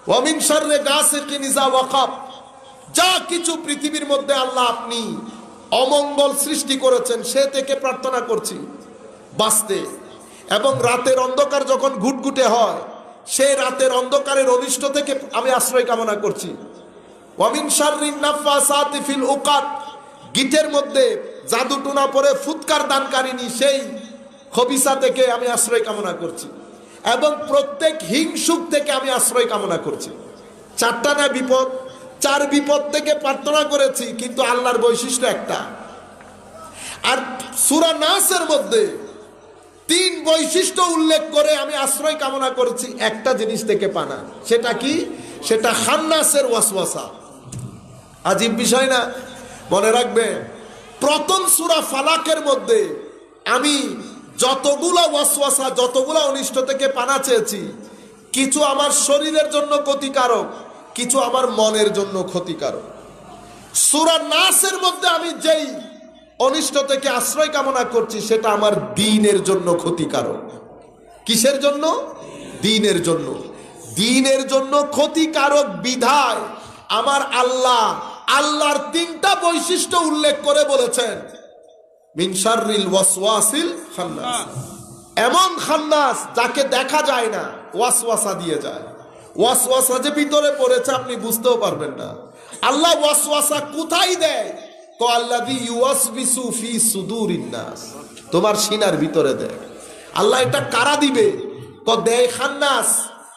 ওয়া মিন শাররি গাসিকিন ইযা ওয়াকাব। যা কিছু পৃথিবীর মধ্যে আল্লাহ আপনি অমঙ্গল সৃষ্টি করেছেন সে থেকে প্রার্থনা করছি বাঁচতে। এবং রাতের অন্ধকার যখন ঘুটঘুটে হয় সেই রাতের অন্ধকারের অনিষ্ট থেকে আমি আশ্রয় কামনা করছি। ওয়া মিন শাররিন নাফাসাতি ফিল উকাদ, গিটের মধ্যে জাদু টুনা পরে ফুৎকার দানকারিনী সেই খবিসা থেকে আমি আশ্রয় কামনা করছি। এবং প্রত্যেক হিংসুক থেকে আমি আশ্রয় কামনা করছি। চারটা না বিপদ, চার বিপদ থেকে প্রার্থনা করেছি, কিন্তু আল্লাহর বৈশিষ্ট্য একটা। আর সূরা নাসের মধ্যে তিন বৈশিষ্ট্য উল্লেখ করে আমি আশ্রয় কামনা করেছি একটা জিনিস থেকে পানা। সেটা কি? সেটা খান্নাসের ওয়াসওয়াসা। আজীব বিষয় না? মনে রাখবে, প্রথম সূরা ফালাকের মধ্যে আমি যতগুলো ওয়াসওয়াসা, যতগুলো অনিষ্ট থেকে পানা চেয়েছি, কিছু আমার শরীরের জন্য ক্ষতিকারক, কিছু আমার মনের জন্য ক্ষতিকারক। সূরা নাসের মধ্যে আমি যেই অনিষ্ট থেকে আশ্রয় কামনা করছি সেটা আমার দ্বীনের জন্য ক্ষতিকারক। কিসের জন্য? দ্বীনের জন্য। দ্বীনের জন্য ক্ষতিকারক বিধায় আমার আল্লাহ আল্লাহর তিনটা বৈশিষ্ট্য উল্লেখ করে বলেছেন, মিন শাররিল ওয়াসওয়াসিল খান্নাস। এমন খান্নাস যাকে দেখা যায় না, ওয়াসওয়াসা দিয়ে যায়। ওয়াসওয়াসা যে ভিতরে পড়েছে আপনি বুঝতেও পারবেন না। আল্লাহ ওয়াসওয়াসা কোথায় দেয়? তো আল্লাযী ইউওয়াসবিসু ফি সুদুরিন নাস, তোমার সিনার ভিতরে দেয়। আল্লাহ এটা কারা দিবে? তো দেয় খান্নাস।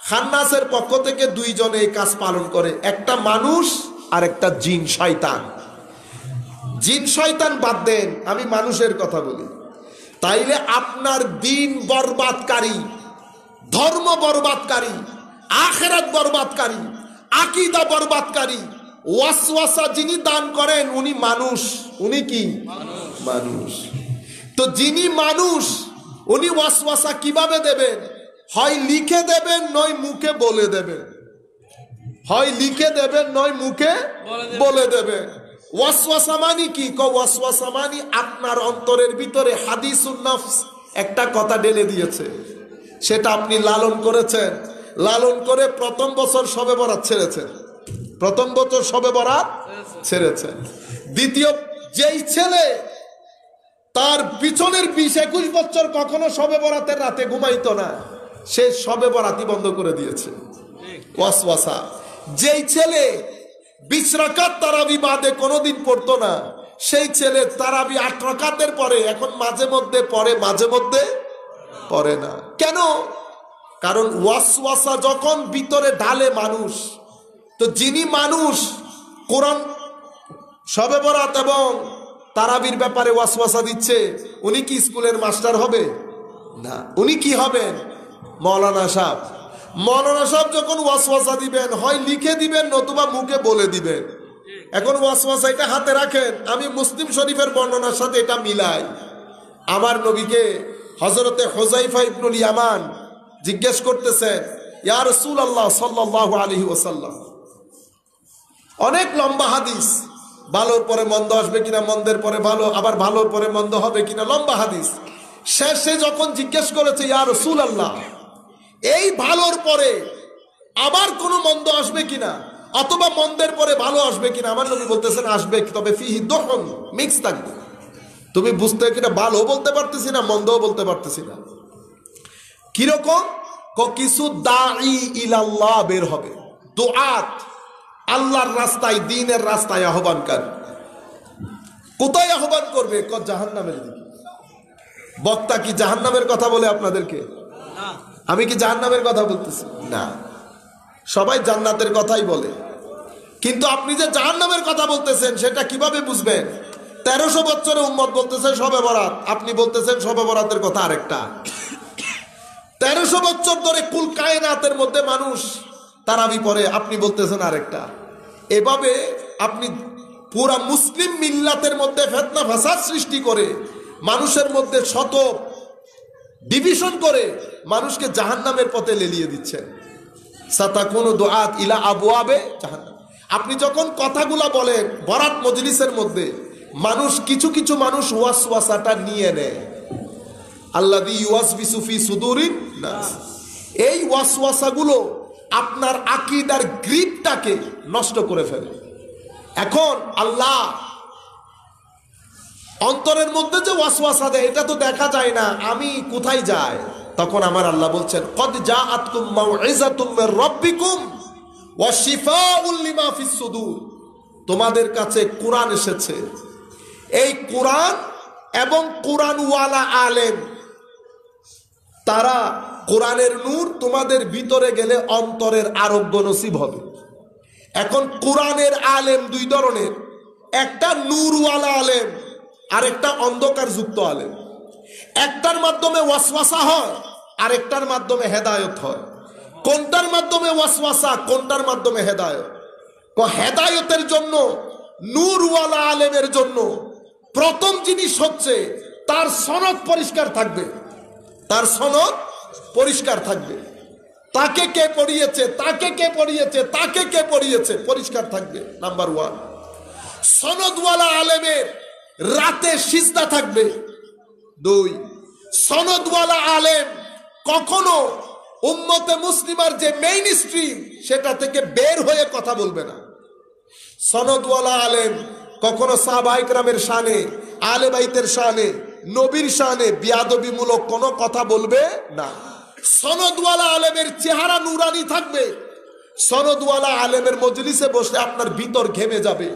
খান্নাসের পক্ষ থেকে দুইজনে এই কাজ পালন করে, একটা মানুষ আর একটা জিন শয়তান। জিন শয়তান বাদ দেন, আমি মানুষের কথা বলি। তাইলে আপনার দিন বরবাদকারী, ধর্ম বরবাদকারী, আখিরাত বরবাদকারী, আকীদা বরবাদকারী ওয়াসওয়াসা যিনি দান করেন উনি মানুষ। উনি কি? মানুষ। তো যিনি মানুষ উনি ওয়াসওয়াসা কিভাবে দেবেন? হয় লিখে দেবেন, নয় মুখে বলে দেবেন। হয় লিখে দেবেন, নয় মুখে বলে দেবেন। ওয়াসওয়াসা মানে কি? ওয়াসওয়াসা মানে আপনার অন্তরের ভিতরে হাদিসুন নফস একটা কথা ঢেলে দিয়েছে, সেটা আপনি লালন করেছেন। লালন করে প্রথম বছর শবে বরাত ছেড়েছেন, প্রথম বছর শবে বরাত ছেড়েছেন। দ্বিতীয়, যেই ছেলে তার পিছনের 20-21 বছর কখনো শবে বরাতের রাতে ঘুমাইতো না, সে শবে বরাতই বন্ধ করে দিয়েছে। ওয়াসওয়াসা। যেই ছেলে 20 রাকাত তারাবি বাদে কোনোদিন পড়তো না, সেই ছেলে তারাবি 8 রাকাতের পরে এখন মাঝে মধ্যে পড়ে, মাঝে মধ্যে পড়ে না। কেন? কারণ ওয়াসওয়াসা যখন ভিতরে ঢালে মানুষ, তো যিনি মানুষ কোরআন শবে বরাত এবং তারাবির ব্যাপারে ওয়াসওয়াসা দিচ্ছে, উনি কি স্কুলের মাস্টার হবে? না। উনি কি হবেন? মাওলানা সাহেব। মাওলানা সাহেব যখন ওয়াসওয়াসা দিবেন, হয় লিখে দিবেন নতুবা মুখে বলে দিবেন। এখন ওয়াসওয়াসা এটা হাতে রাখেন। আমি মুসলিম শরীফের বর্ণনার সাথে এটা মিলাই। আমার নবীকে হযরতে হুযায়ফা ইবনুল ইয়ামান জিজ্ঞেস করতেছেন, ইয়া রাসূলুল্লাহ সাল্লাল্লাহু আলাইহি ওয়াসাল্লাম, অনেক লম্বা হাদিস, ভালোর পরে মন্দ আসবে কিনা, মন্দের পরে ভালো, আবার ভালোর পরে মন্দ হবে কিনা, লম্বা হাদিস। শেষে যখন জিজ্ঞেস করেছে, ইয়া রাসূলুল্লাহ, এই ভালোর পরে আবার কোনো মন্দ আসবে কিনা, অথবা মন্দের পরে ভালো আসবে কিনা, আমার নবী বলতেছেন আসবে, তবে ফিহি দুহন, মিক্স থাকবে। তুমি বুঝতে কিনা ভালো বলতে পারতেছি না, মন্দও বলতে পারতেছি না। কিরকম? কিছু দাঈ ইলাল্লাহ বের হবে, দুআত, আল্লাহর রাস্তায়, দ্বীনের রাস্তায় আহ্বানকারী। কোথায় আহ্বান করবে? জাহান্নামের দিকে। বক্তা কি জাহান্নামের কথা বলে আপনাদেরকে? আমি কি জাহান্নামের কথা বলতেছি? না, সবাই জান্নাতের কথাই বলে। কিন্তু আপনি যে জাহান্নামের কথা বলতেছেন সেটা কিভাবে বুঝবেন? 1300 বছরে উম্মত বলতেছে শবে বরাত, আপনি বলতেছেন শবে বরাতের কথা আরেকটা। 1300 বছর ধরে কুল কায়নাতের মধ্যে মানুষ তারাবি পড়ে, আপনি বলতেছেন আরেকটা। এভাবে আপনি পুরা মুসলিম মিল্লাতের মধ্যে ফিতনা ফাসাদ সৃষ্টি করে, মানুষের মধ্যে শত ডিভিশন করে মানুষকে জাহান্নামের পথে লেলিয়ে দিচ্ছেন। সাতাকুনু দুআত ইলা আবওয়াবে জাহান্নাম। আপনি যখন কথাগুলা বলেন বরাত মজলিসের মধ্যে, মানুষ কিছু কিছু মানুষ ওয়াসওয়াসাটা নিয়ে নেয়। আল্লাযী ইউওয়াসবিসু ফি সুদুরিন নাস। এই ওয়াসওয়াসাগুলো আপনার আকীদার গ্রিপটাকে নষ্ট করে ফেলে। এখন আল্লাহ অন্তরের মধ্যে যে ওয়াসওয়াসা দেয় এটা তো দেখা যায় না, আমি কোথায় যাই? তখন আমার আল্লাহ বলছেন, কদ জাআতকুম মাউইযাতুম মির রাব্বিকুম ওয়া শিফাউল লিমা ফিস সুদুর। তোমাদের কাছে কোরআন এসেছে, এই কোরআন এবং কোরআনওয়ালা আলেম, তারা কোরআনের নূর তোমাদের ভিতরে গেলে অন্তরের আরোগ্য নসিব হবে। এখন কোরআনের আলেম দুই ধরনের, একটা নূরওয়ালা আলেম আর একটা অন্ধকার যুক্ত আলেম। একটার মাধ্যমে ওয়াসওয়াসা হয় আর একটার মাধ্যমে হেদায়েত হয়। কোনটার মাধ্যমে ওয়াসওয়াসা, কোনটার মাধ্যমে হেদায়েত? হেদায়েতের জন্য নূরওয়ালা আলেমের জন্য প্রথম জিনিস হচ্ছে তার সনদ পরিষ্কার থাকবে। তার সনদ পরিষ্কার থাকবে, তাকে কে পড়িয়েছে, তাকে কে পড়িয়েছে, তাকে কে পড়িয়েছে পরিষ্কার থাকবে। Number one. সনদওয়ালা আলেমের রাতে সিজদা থাকবে। দুই, সনদওয়ালা আলেম কখনো উম্মতে মুসলিমার যে মেইন স্ট্রিম সেটা থেকে বের হয়ে কথা বলবে না। সনদওয়ালা আলেম কখনো সাহাবায়ে কেরামের শানে, আলে বাইতের শানে, নবীর শানে বিয়াদবিমূলক কোনো কথা বলবে না। সনদওয়ালা আলেমের চেহারা নুরানি থাকবে। সনদওয়ালা আলেমের মজলিসে বসলে আপনার ভিতর ঘেমে যাবে।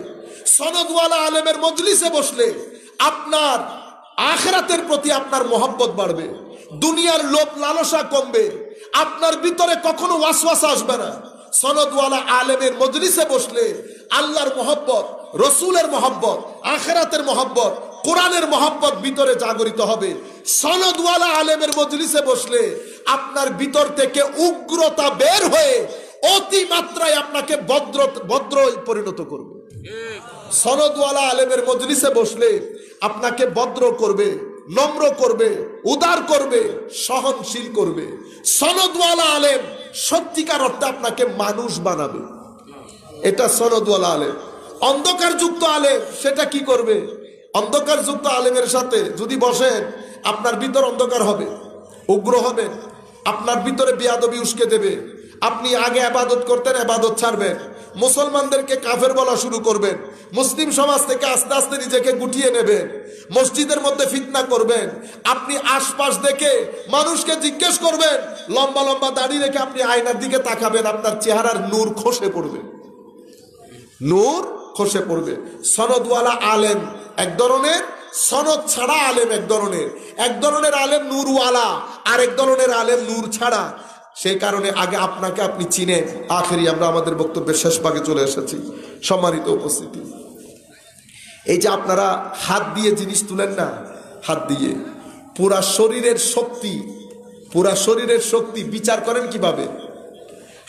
সনদওয়ালা আলেমের মজলিসে বসলে আপনার আখিরাতের প্রতি আপনার মহব্বত বাড়বে, দুনিয়ার লোভ লালসা কমবে, আপনার ভিতরে কখনো ওয়াসওয়াসা আসবে না। সনদওয়ালা আলেমের মজলিসে বসলে আল্লাহর মহব্বত, রসুলের মহব্বত, আখিরাতের মহব্বত, কোরআনের মহব্বত ভিতরে জাগরিত হবে। সনদওয়ালা আলেমের মজলিসে বসলে আপনার ভিতর থেকে উগ্রতা বের হয়ে অতি মাত্রায় আপনাকে ভদ্র পরিণত করবে। সনদওয়ালা আলেমের মজলিসে বসলে আপনাকে ভদ্র করবে, নম্র করবে, উদার করবে, সহনশীল করবে। সনদওয়ালা আলেম সত্যিকার অর্থে আপনাকে মানুষ বানাবে। এটা সনদওয়ালা আলেম। অন্ধকার যুক্ত আলেম সেটা কি করবে? অন্ধকার যুক্ত আলেমের সাথে যদি বসেন আপনার ভিতর অন্ধকার হবে, উগ্র হবে, আপনার ভিতরে বেয়াদবি উস্কে দেবে। আপনি আগে ইবাদত করতেন, ইবাদত ছাড়বেন, মুসলমানদেরকে কাফের বলা শুরু করবেন, মুসলিম সমাজ থেকে আস্তে আস্তে নিজেকে গুটিয়ে নেবেন, মসজিদের মধ্যে ফিতনা করবেন। আপনি আশপাশ দেখে মানুষকে জিজ্ঞেস করবেন, লম্বা লম্বা দাড়ি রেখে আপনি আয়নার দিকে তাকাবেন, আপনার চেহারার নূর খসে পড়বে, নূর খসে পড়বে। সনদওয়ালা আলেম এক ধরনের, সনদ ছাড়া আলেম এক ধরনের। এক ধরনের আলেম নূরওয়ালা, আরেক ধরনের আলেম নূর ছাড়া। সেই কারণে আগে আপনাকে আপনি চিনেন। আখেরি আমরা আমাদের বক্তব্যের শেষ ভাগে চলে এসেছি। সম্মানিত উপস্থিতি, এই যে আপনারা হাত দিয়ে জিনিস তুলেন না, হাত দিয়ে পুরা শরীরের শক্তি, পুরা শরীরের শক্তি বিচার করেন কিভাবে?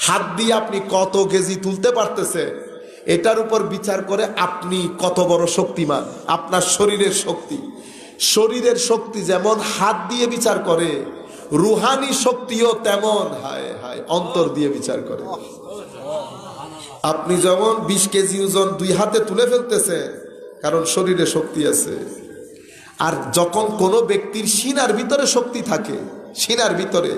হাত দিয়ে আপনি কত কেজি তুলতে পারতেছে এটার উপর বিচার করে আপনি কত বড় শক্তিমান। আপনার শরীরের শক্তি, শরীরের শক্তি যেমন হাত দিয়ে বিচার করে, রুহানি শক্তিও তেমন হায় হায় অন্তর দিয়ে বিচার করে। আপনি যেমন 20 কেজি ওজন 2 হাতে তুলে ফেলতেছে, কারণ শরীরে শক্তি আছে। আর যখন কোনো ব্যক্তির সিনার ভিতরে শক্তি থাকে, সিনার ভিতরে,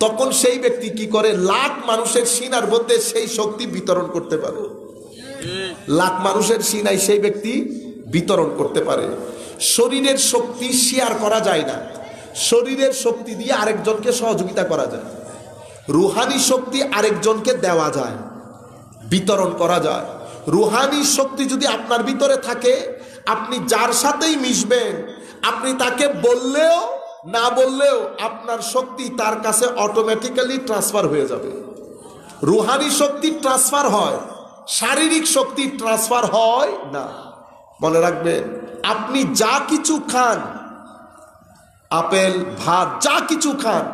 তখন সেই ব্যক্তি কি করে? লাখ মানুষের সিনার মধ্যে সেই শক্তি বিতরণ করতে পারে। লাখ মানুষের সিনায় সেই ব্যক্তি বিতরণ করতে পারে। শরীরের শক্তি শেয়ার করা যায় না, শরীরের শক্তি দিয়ে আরেকজনকে সহযোগিতা করা যায়। রুহানি শক্তি আরেকজনকে দেওয়া যায়, বিতরণ করা যায়। রুহানি শক্তি যদি আপনার ভিতরে থাকে, আপনি যার সাথেই মিশবেন, আপনি তাকে বললেও না বললেও আপনার শক্তি তার কাছে অটোমেটিক্যালি ট্রান্সফার হয়ে যাবে। রুহানি শক্তি ট্রান্সফার হয়, শারীরিক শক্তি ট্রান্সফার হয় না। মনে রাখবেন, আপনি যা কিছু খান, আপেল, ভাত, যা কিছু খান,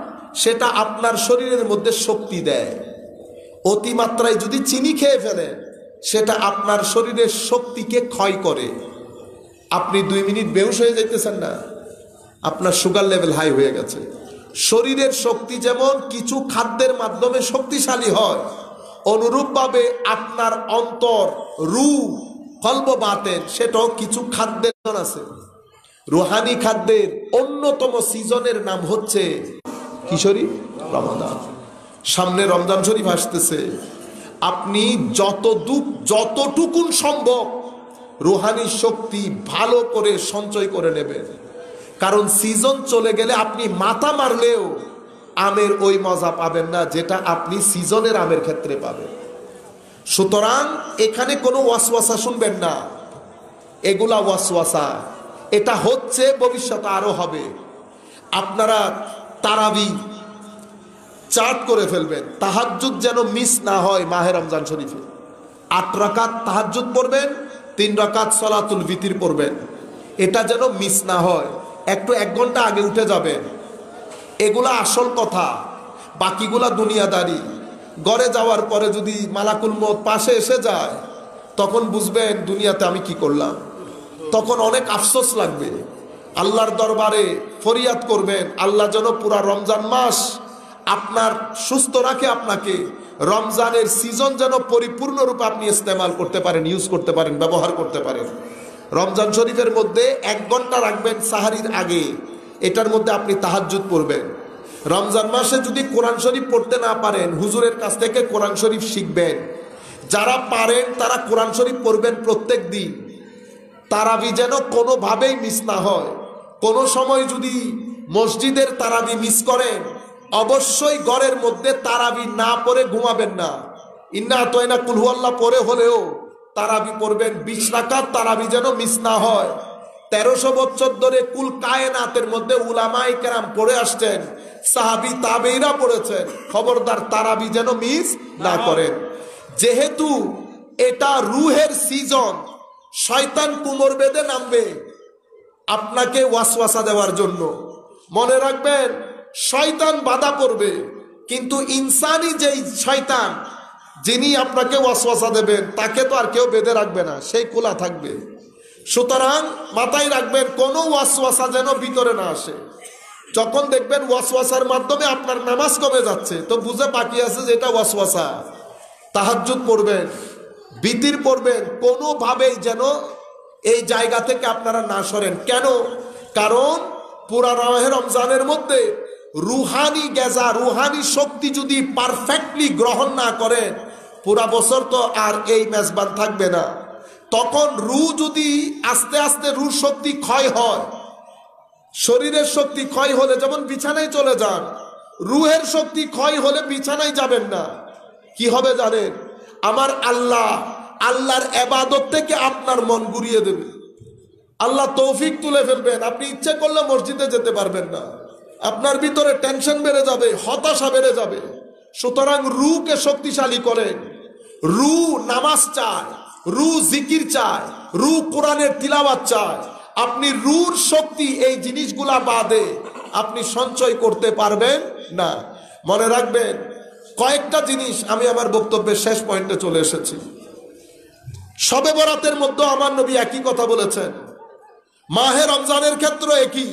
সেটা আপনার শরীরের মধ্যে শক্তি দেয়। অতিমাত্রায় যদি চিনি খেয়ে ফেলেন, সেটা আপনার শরীরের শক্তিকে ক্ষয় করে। আপনি 2 মিনিট বেহুশ হয়ে যাইতেছেন না, আপনার সুগার লেভেল হাই হয়ে গেছে। শরীরের শক্তি যেমন কিছু খাদ্যের মাধ্যমে শক্তিশালী হয়, অনুরূপভাবে আপনার অন্তর, রূহ, কলব, বাতেন সেটাও কিছু খাদ্যের আছে। রুহানি খাদ্যের অন্যতম সিজনের নাম হচ্ছে কিশোরী রমাদান। সামনে রমজান শরীফ আসতেছে। আপনি যতটুকুন সম্ভব রুহানি শক্তি ভালো করে সঞ্চয় করে নেবেন, কারণ সিজন চলে গেলে আপনি মাথা মারলেও আমের ওই মজা পাবেন না যেটা আপনি সিজনের আমের ক্ষেত্রে পাবেন। সুতরাং এখানে কোনো ওয়াসওয়াসা শুনবেন না, এগুলা ওয়াসওয়াসা। এটা হচ্ছে, ভবিষ্যতে আরো হবে। আপনারা তারাবি চার্ট করে ফেলবেন, তাহাজ্জুদ যেন মিস না হয়। মাহে রমজান শরীফে 8 রাকাত তাহাজ্জুদ পড়বেন, 3 রাকাত সলাতুল ভিতির পড়বেন, এটা যেন মিস না হয়। একটু 1 ঘন্টা আগে উঠে যাবেন। এগুলা আসল কথা, বাকিগুলা দুনিয়াদারি। ঘরে যাওয়ার পরে যদি মালাকুল মউত পাশে এসে যায়, তখন বুঝবেন দুনিয়াতে আমি কি করলাম। তখন অনেক আফসোস লাগবে। আল্লাহর দরবারে ফরিয়াদ করবেন, আল্লাহ যেন পুরা রমজান মাস আপনার সুস্থ রাখে, আপনাকে রমজানের সিজন যেন পরিপূর্ণরূপে আপনি ইস্তেমাল করতে পারেন, ইউজ করতে পারেন, ব্যবহার করতে পারেন। রমজান শরীফের মধ্যে 1 ঘন্টা রাখবেন সাহারির আগে, এটার মধ্যে আপনি তাহাজ্জুদ পড়বেন। রমজান মাসে যদি কোরআন শরীফ পড়তে না পারেন, হুজুরের কাছ থেকে কোরআন শরীফ শিখবেন। যারা পারেন তারা কোরআন শরীফ পড়বেন প্রত্যেক দিন। তারাবি যেন কোনোভাবেই মিস না হয়। কোনো সময় যদি মসজিদের তারাবি মিস করেন, অবশ্যই ঘরের মধ্যে তারাবি না পড়ে ঘুমাবেন না। ইন্না আতয়না কুল হুয়াল্লাহ পড়ে হলেও তারাবি পড়বেন। 20 রাকাত তারাবি যেন মিস না হয়। 1300 বছর ধরে কুল কায়নাতের মধ্যে উলামায়ে কেরাম পড়ে আসছেন, সাহাবী তাবেঈরা পড়েছেন। খবরদার তারাবি যেন মিস না করেন। যেহেতু এটা রুহের সিজন, শয়তান কুমর বেঁধে নামবে আপনাকে ওয়াসওয়াসা দেওয়ার জন্য। মনে রাখবেন, শয়তান বাধা পড়বে, কিন্তু ইনসানি যেই শয়তান, যিনি আপনাকে ওয়াসওয়াসা দেবেন, তাকে তো আর কেউ বেঁধে রাখবে না, সেই খোলা থাকবে। সুতরাং মাথায় রাখবেন, কোনো ওয়াসওয়াসা যেন ভিতরে না আসে। যখন দেখবেন ওয়াসওয়াসার মাধ্যমে আপনার নামাজ কমে যাচ্ছে, তো বুঝে বাকি আছে যে এটা ওয়াসওয়াসা। তাহাজ্জুদ পড়বেন, ভিতির পড়বেন, কোনোভাবেই যেন এই জায়গা থেকে আপনারা না সরেন। কেন? কারণ পুরা মাহে রমজানের মধ্যে রুহানি গেজা, রুহানি শক্তি যদি পারফেক্টলি গ্রহণ না করেন, পুরা বছর তো আর এই মেজবান থাকবে না। তখন রু যদি আস্তে আস্তে রুর শক্তি ক্ষয় হয়, শরীরের শক্তি ক্ষয় হলে যেমন বিছানায় চলে যান, রুহের শক্তি ক্ষয় হলে বিছানায় যাবেন না। কি হবে জানেন? আমার আল্লাহর ইবাদত থেকে আপনার মন ঘুরিয়ে দেবে। আল্লাহ তৌফিক তুলে ফেলবেন। আপনি ইচ্ছে করলে মসজিদে যেতে পারবেন না, আপনার ভিতরে টেনশন বেড়ে যাবে, হতাশা বেড়ে যাবে। সুতরাং রুকে শক্তিশালী করেন। রু নামাজ চায়, রু জিকির চায়, রু কোরআনের তিলাওয়াত চায়। আপনি রুর শক্তি এই জিনিসগুলা বাদে আপনি সঞ্চয় করতে পারবেন না। মনে রাখবেন, কয়েকটা জিনিস আমি আমার বক্তব্যের শেষ পয়েন্টে চলে এসেছি। শবে বরাতের মধ্যে আমার নবী একই কথা বলেছেন, মাহে রমজানের ক্ষেত্রে একই,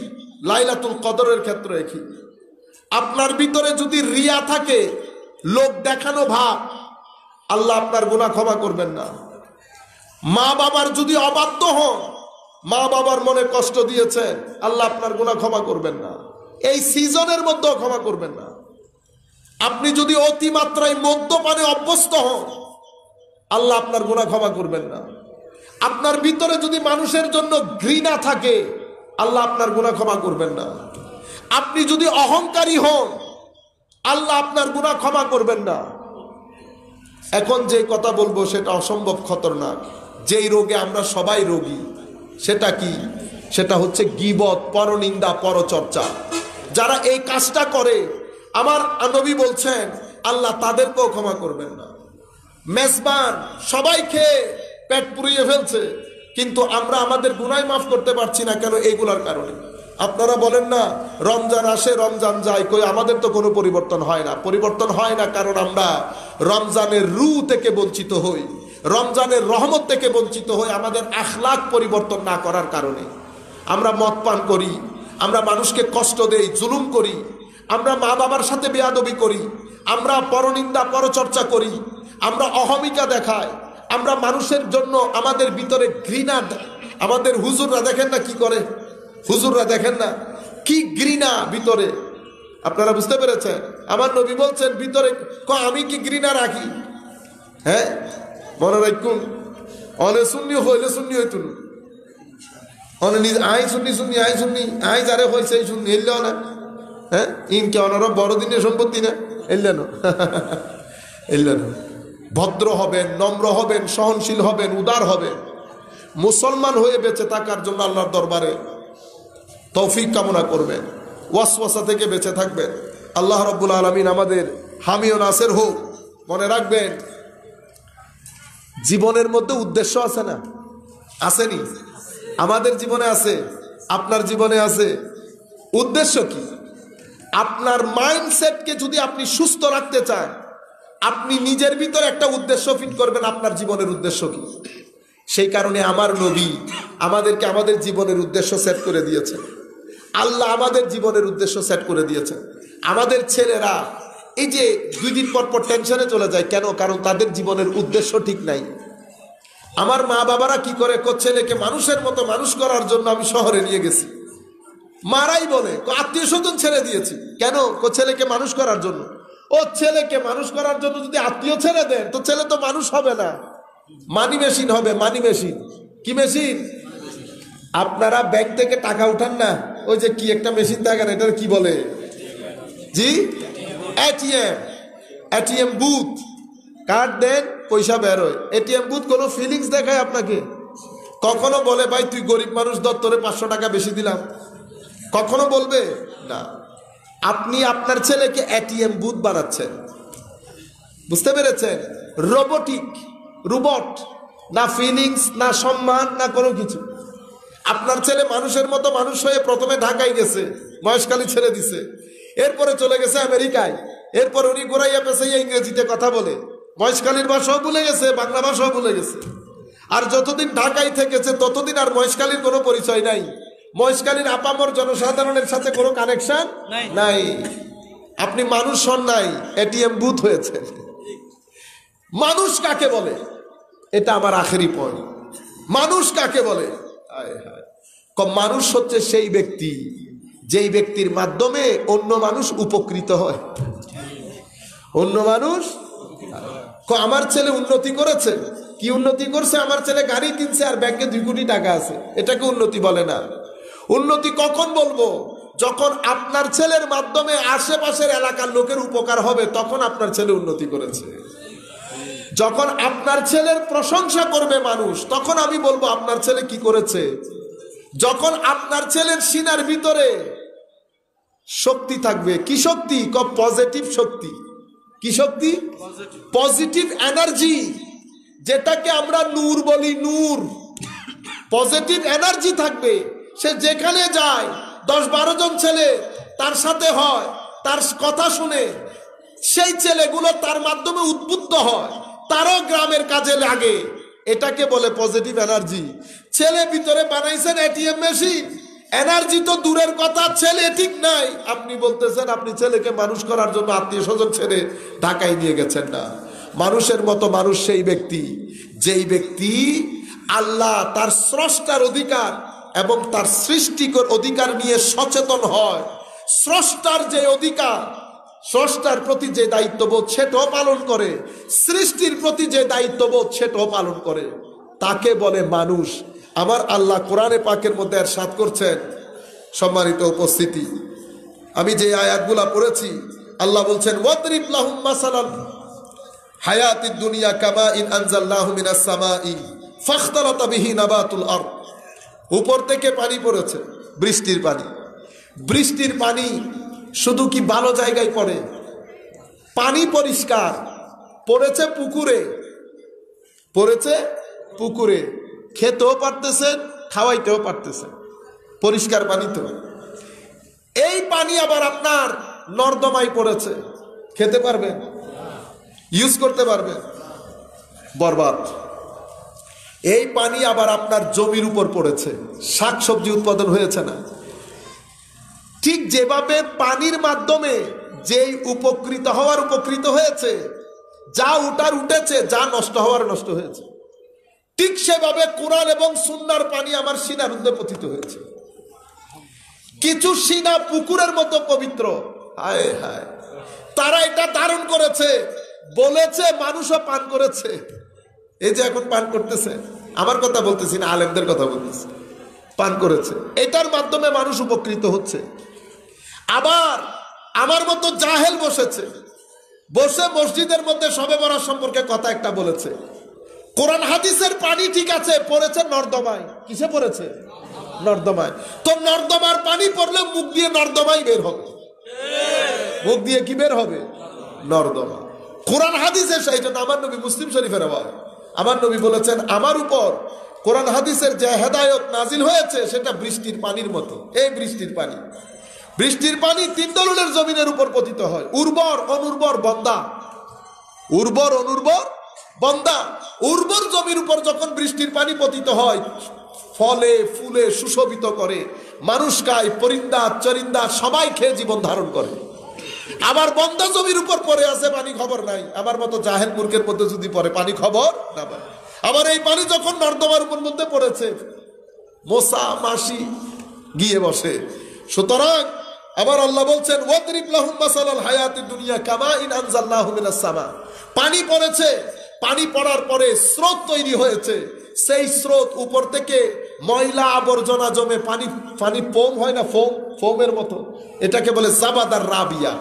লাইলাতুল কদরের ক্ষেত্রে একই। আপনার ভিতরে যদি রিয়া থাকে, লোক দেখানো ভাব, আল্লাহ আপনার গুনাহ ক্ষমা করবেন না। মা বাবার যদি অবাধ্য হন, মা বাবার মনে কষ্ট দিয়েছেন, আল্লাহ আপনার গুনাহ ক্ষমা করবেন না। এই সিজনের মধ্যেও ক্ষমা করবেন না। আপনি যদি অতিমাত্রায় মদ্যপানে অভ্যস্ত হন, আল্লাহ আপনার গুনাহ ক্ষমা করবেন না। আপনার ভিতরে যদি মানুষের জন্য ঘৃণা থাকে, আল্লাহ আপনার গুনাহ ক্ষমা করবেন না। আপনি যদি অহংকারী হন, আল্লাহ আপনার গুনাহ ক্ষমা করবেন না। এখন যে কথা বলবো সেটা অসম্ভব খতরনাক। যেই রোগে আমরা সবাই রোগী, সেটা কি? সেটা হচ্ছে গীবত, পরনিন্দা, পরচর্চা। যারা এই কাজটা করে, আমার নবী বলছেন আল্লাহ তাদেরকেও ক্ষমা করবেন না। মেজবান সবাই খেয়ে পেট পুড়িয়ে ফেলছে, কিন্তু আমরা আমাদের গুনাহ মাফ করতে পারছি না। কেন? এইগুলার কারণে। আপনারা বলেন না রমজান আসে রমজান যায়, কই আমাদের তো কোনো পরিবর্তন হয় না। পরিবর্তন হয় না কারণ আমরা রমজানের রু থেকে বঞ্চিত হই। রমজানের রহমত থেকে বঞ্চিত হই আমাদের আখলাক পরিবর্তন না করার কারণে। আমরা মদ পান করি, আমরা মানুষকে কষ্ট দেই, জুলুম করি, আমরা মা বাবার সাথে বেয়াদবি করি, আমরা পরনিন্দা পরচর্চা করি, আমরা অহমিকা দেখাই, আমরা মানুষের জন্য আমাদের ভিতরে ঘৃণা। আমাদের হুজুররা দেখেন না কি করে, হুজুররা দেখেন না কি ঘৃণা ভিতরে। আপনারা বুঝতে পেরেছেন? আমার নবী বলছেন ভিতরে আমি কি ঘৃণা রাখি? হ্যাঁ, মনে রাখুন, অনে শূন্য হইলে শূন্য হইতুন, অনে নিজ আই শুনি শুনি আই শুনি আই যারে হয়েছে শুনি এল না। হ্যাঁ, ইনকে অনারা বড়দিনের সম্পত্তি না, এলেন এলেন। ভদ্র হবেন, নম্র হবেন, সহনশীল হবেন, উদার হবেন, মুসলমান হয়ে বেঁচে থাকার জন্য আল্লাহর দরবারে তৌফিক কামনা করবেন, ওয়াসওয়াসা থেকে বেঁচে থাকবেন। আল্লাহ রাব্বুল আলামিন আমাদের হামি ও নাসির হোক। মনে রাখবেন, জীবনের মধ্যে উদ্দেশ্য আছে না? আসেনি? আমাদের জীবনে আছে, আপনার জীবনে আছে। উদ্দেশ্য কি? আপনার মাইন্ডসেটকে যদি আপনি সুস্থ রাখতে চান, আপনি নিজের ভিতরে একটা উদ্দেশ্য ফিট করবেন, আপনার জীবনের উদ্দেশ্য কি। সেই কারণে আমার নবী আমাদেরকে আমাদের জীবনের উদ্দেশ্য সেট করে দিয়েছেন। আল্লাহ আমাদের জীবনের উদ্দেশ্য সেট করে দিয়েছেন। আমাদের ছেলেরা এই যে 2 দিন পর পর টেনশনে চলে যায় কেন? কারণ তাদের জীবনের উদ্দেশ্য ঠিক নাই। আমার মা বাবারা কি করে, ছেলেকে মানুষের মতো মানুষ করার জন্য আমি শহরে নিয়ে গেছি। মারাই বলে আত্মীয় স্বজন ছেড়ে দিয়েছি কেন? ছেলেকে মানুষ করার জন্য। ও ছেলেকে মানুষ করার জন্য যদি আত্মীয় ছেড়ে দেন তো ছেলে তো মানুষ হবে না, মানি মেশিন হবে। মানি মেশিন কি মেশিন? আপনারা ব্যাংক থেকে টাকা উঠান না, ওই যে কি একটা মেশিন থাকে না, এটার কি বলে? জি, এটিএম। এটিএম বুথ, কার্ড দেন, পয়সা বের হয়। এটিএম বুথ কোনো ফিলিংস দেখায় আপনাকে? কখনো বলে ভাই তুই গরিব মানুষ, দত্তরে 500 টাকা বেশি দিলাম? কখনো বলবে না। আপনি আপনার ছেলেকে এটিএম বুথ বানাচ্ছেন, বুঝতে পেরেছেন? রোবটিক, রোবট, না ফিলিংস, না সম্মান, না কোনো কিছু। আপনার ছেলে মানুষের মতো মানুষ হয়ে প্রথমে ঢাকায় গেছে, মহেশখালী ছেড়ে দিছে, এরপরে চলে গেছে আমেরিকায়, এরপর উনি গোড়াইয়া পেছাইয়া ইংরেজিতে কথা বলে, মহেশখালীর ভাষাও ভুলে গেছে, বাংলা ভাষাও ভুলে গেছে। আর যতদিন ঢাকায় থেকেছে ততদিন আর মহেশখালীর কোনো পরিচয় নাই, মহেশখালীর আপামর জনসাধারণের সাথে কোনো কানেকশন নাই। আপনি মানুষ হন নাই, এটিএম বুথ হয়েছে। মানুষ কাকে বলে? এটা আমার আখেরি পয়েন্ট। মানুষ কাকে বলে? মানুষ হচ্ছে সেই ব্যক্তি যেই ব্যক্তির মাধ্যমে অন্য মানুষ উপকৃত হয়। অন্য মানুষ, আমার ছেলে উন্নতি করেছে, কি উন্নতি করছে? আমার ছেলে গাড়ি কিনছে আর ব্যাংকে 2 কোটি টাকা আছে, এটাকে উন্নতি বলে না। উন্নতি কখন বলবো? যখন আপনার ছেলের মাধ্যমে আশেপাশের এলাকার লোকের উপকার হবে, তখন আপনার ছেলে উন্নতি করেছে। যখন আপনার ছেলের প্রশংসা করবে মানুষ, তখন আমি বলবো আপনার ছেলে কি করেছে। যখন আপনার ছেলের সিনার ভিতরে শক্তি থাকবে, কি শক্তি? পজিটিভ শক্তি। কি শক্তি? পজিটিভ এনার্জি, যেটাকে আমরা নূর বলি। নূর, পজিটিভ এনার্জি থাকবে। সে যেখানে যায় 10-12 জন ছেলে তার সাথে হয়, তার কথা শুনে সেই ছেলেগুলো তার মাধ্যমে উদ্বুদ্ধ হয়, তারও গ্রামের কাজে লাগে। এটাকে বলে পজিটিভ এনার্জি। ছেলে ভিতরে বানাইছেন এটিএম মেশিন, এনার্জি তো দূরের কথা, ছেলে ঠিক নাই। আপনি বলতেছেন আপনি ছেলেকে মানুষ করার জন্য আত্মীয় স্বজন ছেড়ে ঢাকায় নিয়ে গেছেন না। মানুষের মতো মানুষ সেই ব্যক্তি যেই ব্যক্তি আল্লাহ তার স্রষ্টার অধিকার এবং তার সৃষ্টিকর অধিকার নিয়ে সচেতন হয়। স্রষ্টার যে অধিকার, স্রষ্টার প্রতি যে দায়িত্ববোধ সেটাও পালন করে, সৃষ্টির প্রতি যে দায়িত্ববোধ সেটাও পালন করে, তাকে বলে মানুষ। আমার আল্লাহ কোরআনে পাকের মধ্যে ইরশাদ করছেন, সম্মানিত উপস্থিতি, আমি যে আয়াতগুলা পড়েছি, আল্লাহ বলছেন ওয়াদরিব লাহুম মাসালান হায়াতিদ দুনিয়া কামা ইন আনজালনাহু মিনাস সামাই ফাখতালাতা বিহি নাবাতুল আরদ। উপর থেকে পানি পড়েছে, বৃষ্টির পানি। বৃষ্টির পানি শুধু কি ভালো জায়গায় পড়ে? পানি পরিষ্কার পড়েছে পুকুরে, পড়েছে পুকুরে, খেতেও পারতেছেন, খাওয়াইতেও পারতেছেন, পরিষ্কার পানি তো। এই পানি আবার আপনার নর্দমায় পড়েছে, খেতে পারবেন, ইউজ করতে পারবেন? বরবাদ। এই পানি আবার আপনার জমির উপর পড়েছে, শাকসবজি উৎপাদন হয়েছে না? ঠিক যেভাবে পানির মাধ্যমে যেই উপকৃত হওয়ার উপকৃত হয়েছে, যা উঠার উঠেছে, যা নষ্ট হওয়ার নষ্ট হয়েছে, ঠিক সেভাবে কোরআন এবং সুন্নাহর পানি আমার সিনার মধ্যে পতিত হয়েছে। কিছু সিনা পুকুরের মতো পবিত্র, হায় হায়, তারা এটা ধারণ করেছে, বলেছে, মানুষও পান করেছে। এই যে এখন পান করতেছে, আমার কথা বলতেছি না, আলেমদের কথা বলতেছি, পান করেছে, এটার মাধ্যমে মানুষ উপকৃত হচ্ছে। আবার আমার মতো জাহেল বসেছে, বসে মসজিদের মধ্যে শবে বরাত সম্পর্কে কথা একটা বলেছে। কোরআন হাদিসের পানি ঠিক আছে, পড়েছে নর্দমায়। কিসে পড়েছে? নর্দমায়। তো নর্দমার পানি পড়লে মুখ দিয়ে নর্দমাই বের হবে। মুখ দিয়ে কি বের হবে? নর্দমা। কোরআন হাদিসের সেইটা আমার নবী, মুসলিম শরীফের আবার আমার নবী বলেছেন, আমার উপর কোরআন হাদিসের যে হেদায়েত নাজিল হয়েছে সেটা বৃষ্টির পানির মতো। এই বৃষ্টির পানি, বৃষ্টির পানি তিন দলনের জমিনের উপর পতিত হয়, উর্বর অনুর্বর বন্দা, উর্বর অনুর্বর বন্দা। উর্বর জমির উপর যখন বৃষ্টির পানি পতিত হয়, ফলে ফুলে সুশোভিত করে, মানুষ খায়, পরিন্দা চরিন্দা সবাই খেয়ে জীবন ধারণ করে। আবার বন্দা জমির উপর পড়ে আছে, পানি খবর নাই। আমার মতো জাহেল মূর্খের মধ্যে যদি পড়ে, পানি খবর না পায়। আবার এই পানি যখন নর্দমার উপর মধ্যে পড়েছে, মশা মাছি গিয়ে বসে। সুতরাং আবার আল্লাহ বলছেন, ওয়াদরিব লাহুম মাসালাল হায়াতিদ দুনিয়া কামাইন আনজালনাহু মিনাস সামা। পানি পড়েছে, পানি পড়ার পরে স্রোত তৈরি হয়েছে, সেই স্রোত উপর থেকে ময়লা আবর্জনা জমে পানি, পানি ফোম হয় না, ফোম, ফোমের মতো, এটাকে বলে জাবাদার রাবিয়া।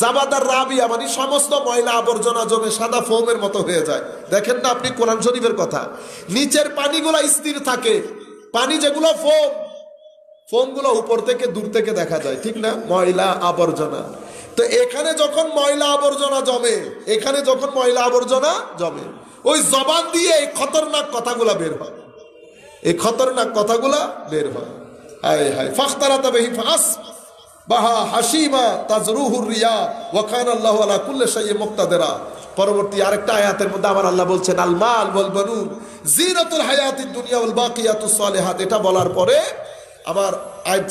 জাবাদার রাবিয়া মানে সমস্ত ময়লা আবর্জনা জমে সাদা ফোমের মতো হয়ে যায়। দেখেন না আপনি কোরআন শরীফের কথা, নিচের পানিগুলো স্থির থাকে, পানি যেগুলো ফোম, ফোমগুলো উপর থেকে দূর থেকে দেখা যায়, ঠিক না? ময়লা আবর্জনা। তো এখানে যখন ময়লা আবর্জনা জমে, এখানে যখন ময়লা আবর্জনা জমে, ওই জবান দিয়ে এই খতরনাক কথাগুলা বের হয়, এই খতরনাক কথাগুলা বের হয়। হায় হায়, ফাখতারাতা বিহি ফাস বাহা হাসিমা তাজরুহুর রিয়া ওয়া কানা আল্লাহু আলা কুল্লি শাইইন মুক্তাদিরা। পরবর্তী আরেকটা আয়াতের মধ্যে আবার আল্লাহ বলছেন, আল মাল ওয়াল বানুন জিনাতুল হায়াতিদ দুনিয়া ওয়াল বাকিয়াতুস সালিহাত। এটা বলার পরে আবার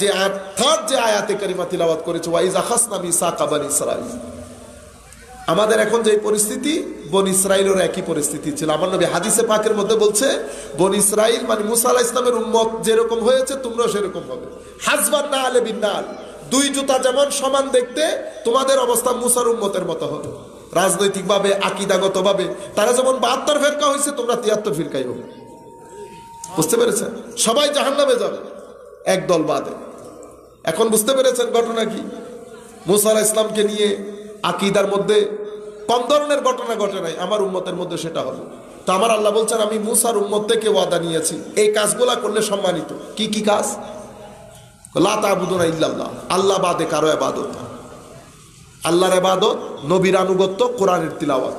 যে আয়াত, থার্ড যে আয়াতে কারিমা তিলাওয়াত করেছে, ওয়া ইযা খাসনা মিসাকা বনি ইসরাঈল। আমাদের এখন যে পরিস্থিতি, বনি ইসরাঈলের একই পরিস্থিতি ছিল। আমার নবী হাদিসে পাকের মধ্যে বলছে, বনি ইসরাঈল মানে মুসা আলাইহিস সালামের উম্মত যেরকম হয়েছে তোমরাও সেরকম হবে। হাসবান না আলে বিন্নাল, দুই জুতা যেমন সমান দেখতে, তোমাদের অবস্থা মুসার উম্মতের মতো হবে। রাজনৈতিকভাবে, আকীদাগতভাবে তারা যেমন 72 ফিরকা হয়েছে, তোমরা 73 ফিরকাই হবে। বুঝতে পেরেছেন? সবাই জাহান্নামে যাবে একদল বাদে। এখন বুঝতে পেরেছেন ঘটনা কি? মুসা আলাইহিস সালামকে নিয়ে আকীদার মধ্যে কম ধরনের ঘটনা ঘটে নাই, আমার উম্মতের মধ্যে সেটা হলো। তো আমার আল্লাহ বলছেন, আমি মুসার উম্মত থেকে ওয়াদা নিয়েছি, এই কাজগুলা করলে সম্মানিত। কি কি কাজ? লা তা'বুদুনা ইল্লাল্লাহ, আল্লাহ বাদে কারো ইবাদত না। আল্লাহর ইবাদত, নবীর আনুগত্য, কোরআনের তিলাওয়াত।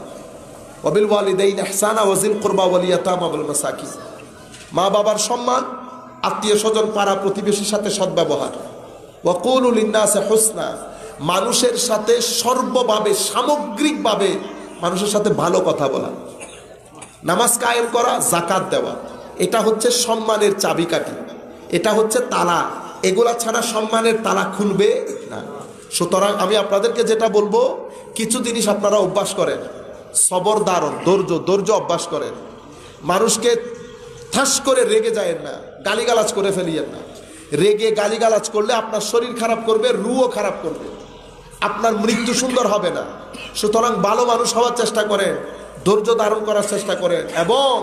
ওয়া বিল ওয়ালিদাইনি ইহসানা ওয়া যিল কুরবা ওয়াল ইয়াতামা ওয়াল মাসাকিন, মা বাবার সম্মান, আত্মীয় স্বজন, পাড়া প্রতিবেশীর সাথে সদ্ব্যবহার। ওয়া কুলু লিন-নাসি হুসনা, মানুষের সাথে সর্বভাবে, সামগ্রিকভাবে মানুষের সাথে ভালো কথা বলা, নামাজ কায়েম করা, যাকাত দেওয়া, এটা হচ্ছে সম্মানের চাবিকাঠি, এটা হচ্ছে তালা। এগুলা ছাড়া সম্মানের তালা খুলবে না। সুতরাং আমি আপনাদেরকে যেটা বলবো, কিছু জিনিস আপনারা অভ্যাস করেন, সবর, দারণ, ধৈর্য অভ্যাস করেন। মানুষকে ঠাস করে রেগে যায়েন না, গালিগালাজ করে ফেলিয়েন না। রেগে গালিগালাজ করলে আপনার শরীর খারাপ করবে, রুও খারাপ করবে, আপনার মৃত্যু সুন্দর হবে না। সুতরাং ভালো মানুষ হওয়ার চেষ্টা করেন, ধৈর্য ধারণ করার চেষ্টা করেন, এবং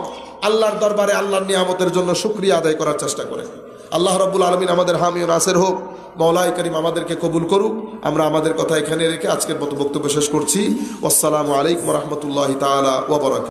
আল্লাহর দরবারে আল্লাহর নিয়ামতের জন্য শুকরিয়া আদায় করার চেষ্টা করেন। আল্লাহ রাব্বুল আলামিন আমাদের হামি ও নাসির হোক। মওলাই করিম আমাদেরকে কবুল করুক। আমরা আমাদের কথা এখানে রেখে আজকের মতো বক্তব্য শেষ করছি। আসসালামু আলাইকুম ওয়া রাহমাতুল্লাহি তাআলা ওয়া বারাকাতুহু।